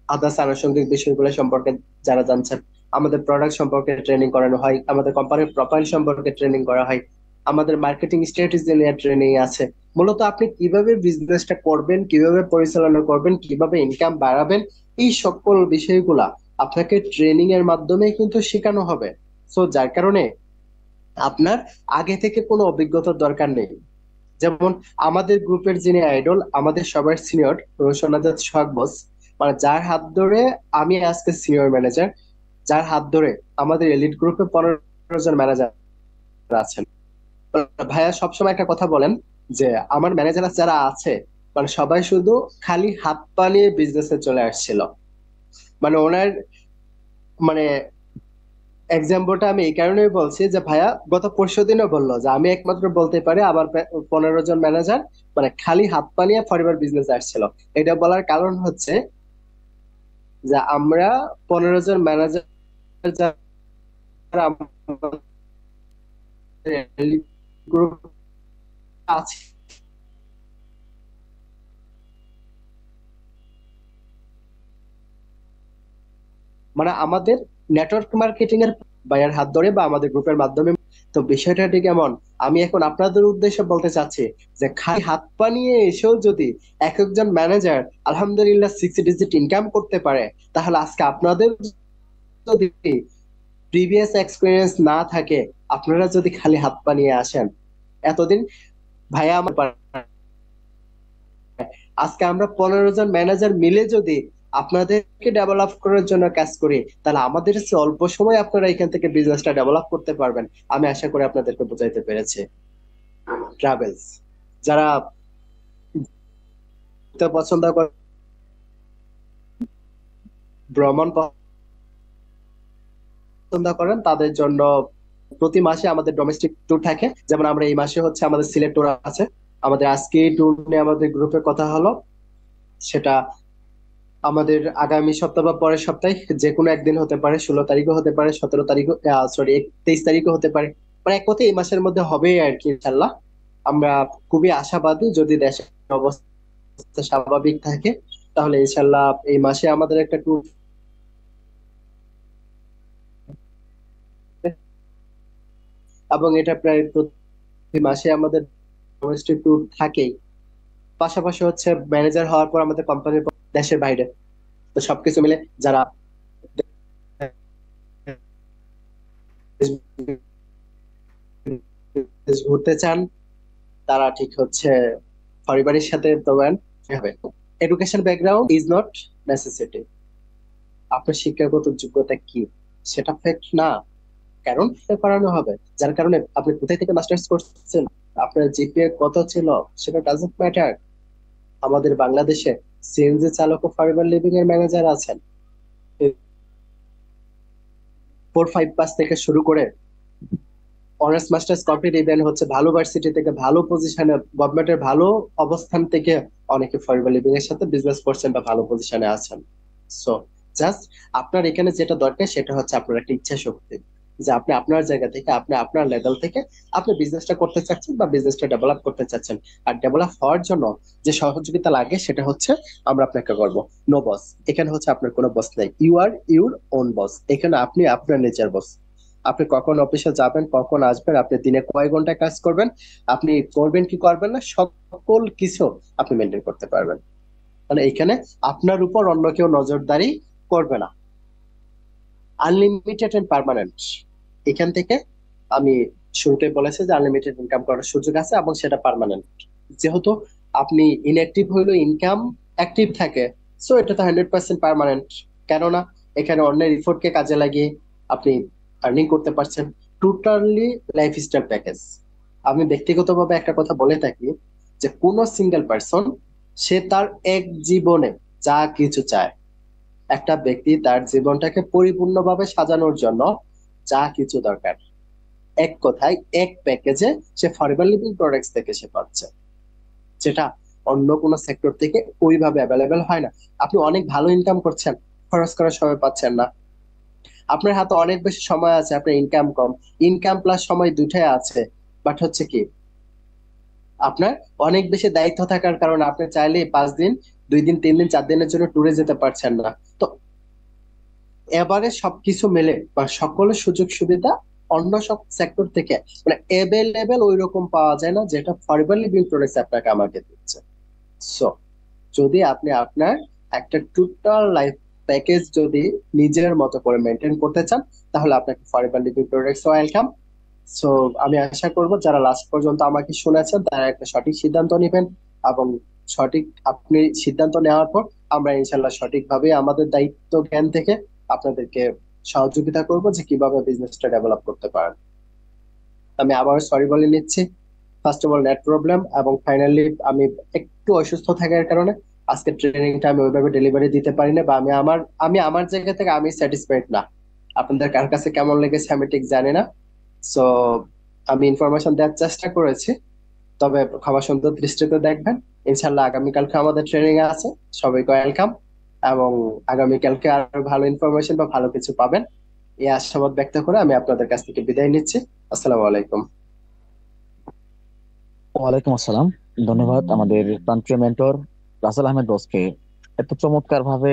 আদার্স আনুষঙ্গিক বিষয়গুলো সম্পর্কে যারা জানছেন, আমাদের প্রোডাক্ট সম্পর্কে ট্রেনিং করানো হয়, আমাদের কোম্পানির প্রোফাইল সম্পর্কে ট্রেনিং করা হয়, আমাদের মার্কেটিং স্ট্র্যাটেজি নিয়ে ট্রেনিং আছে। মূলত আপনি কিভাবে বিজনেসটা করবেন, কিভাবে পরিচালনা করবেন, কিভাবে ইনকাম বাড়াবেন, এই সকল বিষয়গুলা আপনাকে ট্রেনিং এর মাধ্যমে কিন্তু শেখানো হবে। সো যার কারণে আপনার আগে থেকে কোনো অভিজ্ঞতার দরকার নেই। যেমন আমাদের গ্রুপের যিনি আইডল, আমাদের সবার সিনিয়র রোশন আজাদ সোহাগ বস, মানে যার হাত ধরে আমি আজকে সিনিয়র ম্যানেজার, যার হাত ধরে আমাদের এলিট গ্রুপে 15 জন ম্যানেজার আছেন। ভাইয়া সবসময় একটা কথা বলেন যে আমার ম্যানেজার যারা আছে মানে সবাই শুধু খালি হাত পা নিয়ে বিজনেসে চলে আসছিল। মানে ওনার মানে এক্সাম্পলটা আমি এই কারণেই বলছি যে ভাইয়া গত 15 দিনও বললো যে আমি একমাত্র বলতে পারি আমার 15 জন ম্যানেজার মানে খালি হাত পা নিয়ে ফরিবার বিজনেস আসছিল। এটা বলার কারণ হচ্ছে যে আমরা 15 জন ম্যানেজার যারা গ্রুপ আছে, মানে আমাদের নেটওয়ার্ক মার্কেটিং এর বায়ার হাত ধরে বা আমাদের গ্রুপের মাধ্যমে। তো বিষয়টা ঠিক এমন, আমি এখন আপনাদের উদ্দেশ্যে বলতে চাচ্ছি যে খালি হাত পা নিয়ে এসেও যদি এক একজন ম্যানেজার আলহামদুলিল্লাহ 6 ডিজিট ইনকাম করতে পারে, তাহলে আজকে আপনাদের যদি প্রিভিয়াস এক্সপিরিয়েন্স না থাকে, আপনারা যদি খালি হাত পা নিয়ে আসেন এতদিন, ভাইয়া আমার আজকে আমরা 15 জন ম্যানেজার মিলে যদি আপনাদেরকে ডেভেলপ করার জন্য কাজ করি, তাহলে আমাদের চেয়ে অল্প সময় আপনারা এখান থেকে বিজনেসটা ডেভেলপ করতে পারবেন। আমি আশা করি আপনাদেরকে বোঝাইতে পেরেছি। ট্রাভেলস যারা ঘুরতে পছন্দ করে, ভ্রমণ পছন্দ করেন, তাদের জন্য প্রতি মাসে আমাদের ডোমেস্টিক ট্যুর থাকে। যেমন আমরা এই মাসে হচ্ছে আমাদের সিলেট ট্যুর আছে, আমাদের আজকে ট্যুর নিয়ে আমাদের গ্রুপে কথা হলো, সেটা আমাদের আগামী সপ্তাহ বা পরের সপ্তাহে যে কোনো একদিন হতে পারে, 16 তারিখও হতে পারে, 17 তারিখও, সরি 23 তারিখও হতে পারে। মানে এক কথায় এই মাসের মধ্যে হবে আর কি ইনশাল্লাহ। আমরা খুবই আশাবাদী, যদি দেশের অবস্থা স্বাভাবিক থাকে তাহলে ইনশাল্লাহ এই মাসে আমাদের একটা ট্যুর, এবং এটা প্রায় প্রতি মাসে আমাদের ডোমেস্টিক ট্যুর থাকেই। পাশাপাশি হচ্ছে ম্যানেজার হওয়ার পর আমাদের কোম্পানির দেশের বাইরে, তো সবকিছু মিলে যারা দেশ ঘুরতে চান তারা ঠিক হচ্ছে পরিবারের সাথে দৌড়ান হবে। Education background is not necessity. আপনার শিক্ষাগত যোগ্যতা কি সেটা ফ্যাক্ট না, কারণ এটা করানো হবে। যার কারণে আপনি কোথায় থেকে মাস্টার্স করছেন, আপনার জিপিএ কত ছিল, সেটা ডাজন্ট ম্যাটার। আমাদের বাংলাদেশে সিএনজি চালক ও ফাইবার লিভিং এর ম্যানেজার আছেন 4-5 পাস থেকে শুরু করে অনার্স মাস্টার্স কমপ্লিট, ইভেন হচ্ছে ভালো ভার্সিটি থেকে ভালো পজিশনে, গভর্নমেন্টের ভালো অবস্থান থেকে অনেকে ফরিবার লিভিং এর সাথে বিজনেস করছেন বা ভালো পজিশনে আছেন। সো জাস্ট আপনার এখানে যেটা দরকার সেটা হচ্ছে আপনার একটা ইচ্ছা শক্তি, যে আপনি আপনার জায়গা থেকে, আপনি আপনার লেভেল থেকে আপনি বিজনেসটা করতে চাচ্ছেন বা বিজনেসটা ডেভেলপ করতে চাচ্ছেন। আর ডেভেলপ হওয়ার জন্য যে সহযোগিতা লাগে সেটা হচ্ছে আমরা আপনাকে করবো। নো বস, এখানে হচ্ছে আপনার কোনো বস নাই, you are your own boss. এখানে আপনি আপনার নিজের বস। আপনি কখন অফিসে যাবেন, কখন আসবেন, আপনি দিনে কয় ঘন্টা কাজ করবেন, আপনি করবেন কি করবেন না, সকল কিছু আপনি মেনটেন করতে পারবেন। মানে এখানে আপনার উপর অন্য কেউ নজরদারি করবে না। Unlimited and permanent. এখান থেকে আমি শুরুতে বলেছি যে আনলিমিটেড ইনকাম করার সুযোগ আছে এবং সেটা পার্মানেন্ট। যেহেতু আপনি ইনঅ্যাক্টিভ হইলেও ইনকাম অ্যাক্টিভ থাকে, সো এটা তো 100% পার্মানেন্ট। কেননা এখানে অন্যের রিপোর্টকে কাজে লাগিয়ে আপনি আর্নিং করতে পারছেন। Totally lifestyle package. আমি ব্যক্তিগতভাবে একটা কথা বলে থাকি যে কোন সিঙ্গেল পার্সন সে তার এক জীবনে যা কিছু চায়, একটা ব্যক্তি তার জীবনটাকে পরিপূর্ণভাবে সাজানোর জন্য যা কিছু দরকার, এক কথায় এক প্যাকেজে সে ফরিবার লিভিং প্রোডাক্টস থেকে সে পাচ্ছে, যেটা অন্য কোনো সেক্টর থেকে ওইভাবে অ্যাভেলেবেল হয় না। আপনি অনেক ভালো ইনকাম করছেন, খরচ করার সময় পাচ্ছেন না। আপনার হাতে অনেক বেশি সময় আছে, আপনার ইনকাম কম। ইনকাম প্লাস সময় দুটাই আছে, বাট হচ্ছে কি আপনার অনেক বেশি দায়িত্ব থাকার কারণে আপনি চাইলে 5 দিন, 2 দিন, 3 দিন, 4 দিনের জন্য ট্যুরে যেতে পারছেন না। তো এবারে সবকিছু মিলে বা সকলের সুযোগ সুবিধা অন্য সব সেক্টর থেকে মানে অ্যাভেলেবেল ওই রকম পাওয়া যায় না, যেটা ফরএভার লিভিং প্রোডাক্টস আপনাকে আমাকে দিচ্ছে। সো যদি আপনি আপনার একটা টোটাল লাইফ প্যাকেজ যদি নিজের মতো করে মেনটেন করতে চান, তাহলে আপনাকে forever living products welcome. So আমি আশা করব যারা লাস্ট পর্যন্ত আমাকে শুনেছেন তারা একটা সঠিক সিদ্ধান্ত নেবেন, এবং সঠিক আপনি সিদ্ধান্ত নেওয়ার পর আমরা ইনশাল্লাহ সঠিকভাবে আমাদের দায়িত্ব জ্ঞান থেকে আপনাদেরকে সহযোগিতা করব যে কিভাবে বিজনেসটা ডেভেলপ করতে পারেন। আমি আবার সরি বলে নিচ্ছি, first of all net problem, এবং ফাইনালি আমি একটু অসুস্থ থাকার কারণে আজকে ট্রেনিংটা আমি ওইভাবে ডেলিভারি দিতে পারি না, বা আমি আমার জায়গা থেকে আমি স্যাটিসফাইড না। আপনাদের কার কাছে কেমন লেগেছে আমি ঠিক জানি না। সো আমি ইনফরমেশন দেওয়ার চেষ্টা করেছি, তবে ক্ষমা সুন্দর দৃষ্টিতে দেখবেন। ইনশাল্লাহ আগামীকালকে আমাদের ট্রেনিং এ আছে, সবাইকে ওয়েলকাম, এবং আগামীকালকে আরো ভালো ইনফরমেশন বা ভালো কিছু পাবেন এই আশাবাদ ব্যক্ত করে আমি আপনাদের কাছ থেকে বিদায় নিচ্ছি। আসসালামু আলাইকুম। ওয়ালাইকুম আসসালাম। ধন্যবাদ আমাদের প্রান্তীয় মেন্টর রাসেল আহমেদ বসকে এত চমৎকার ভাবে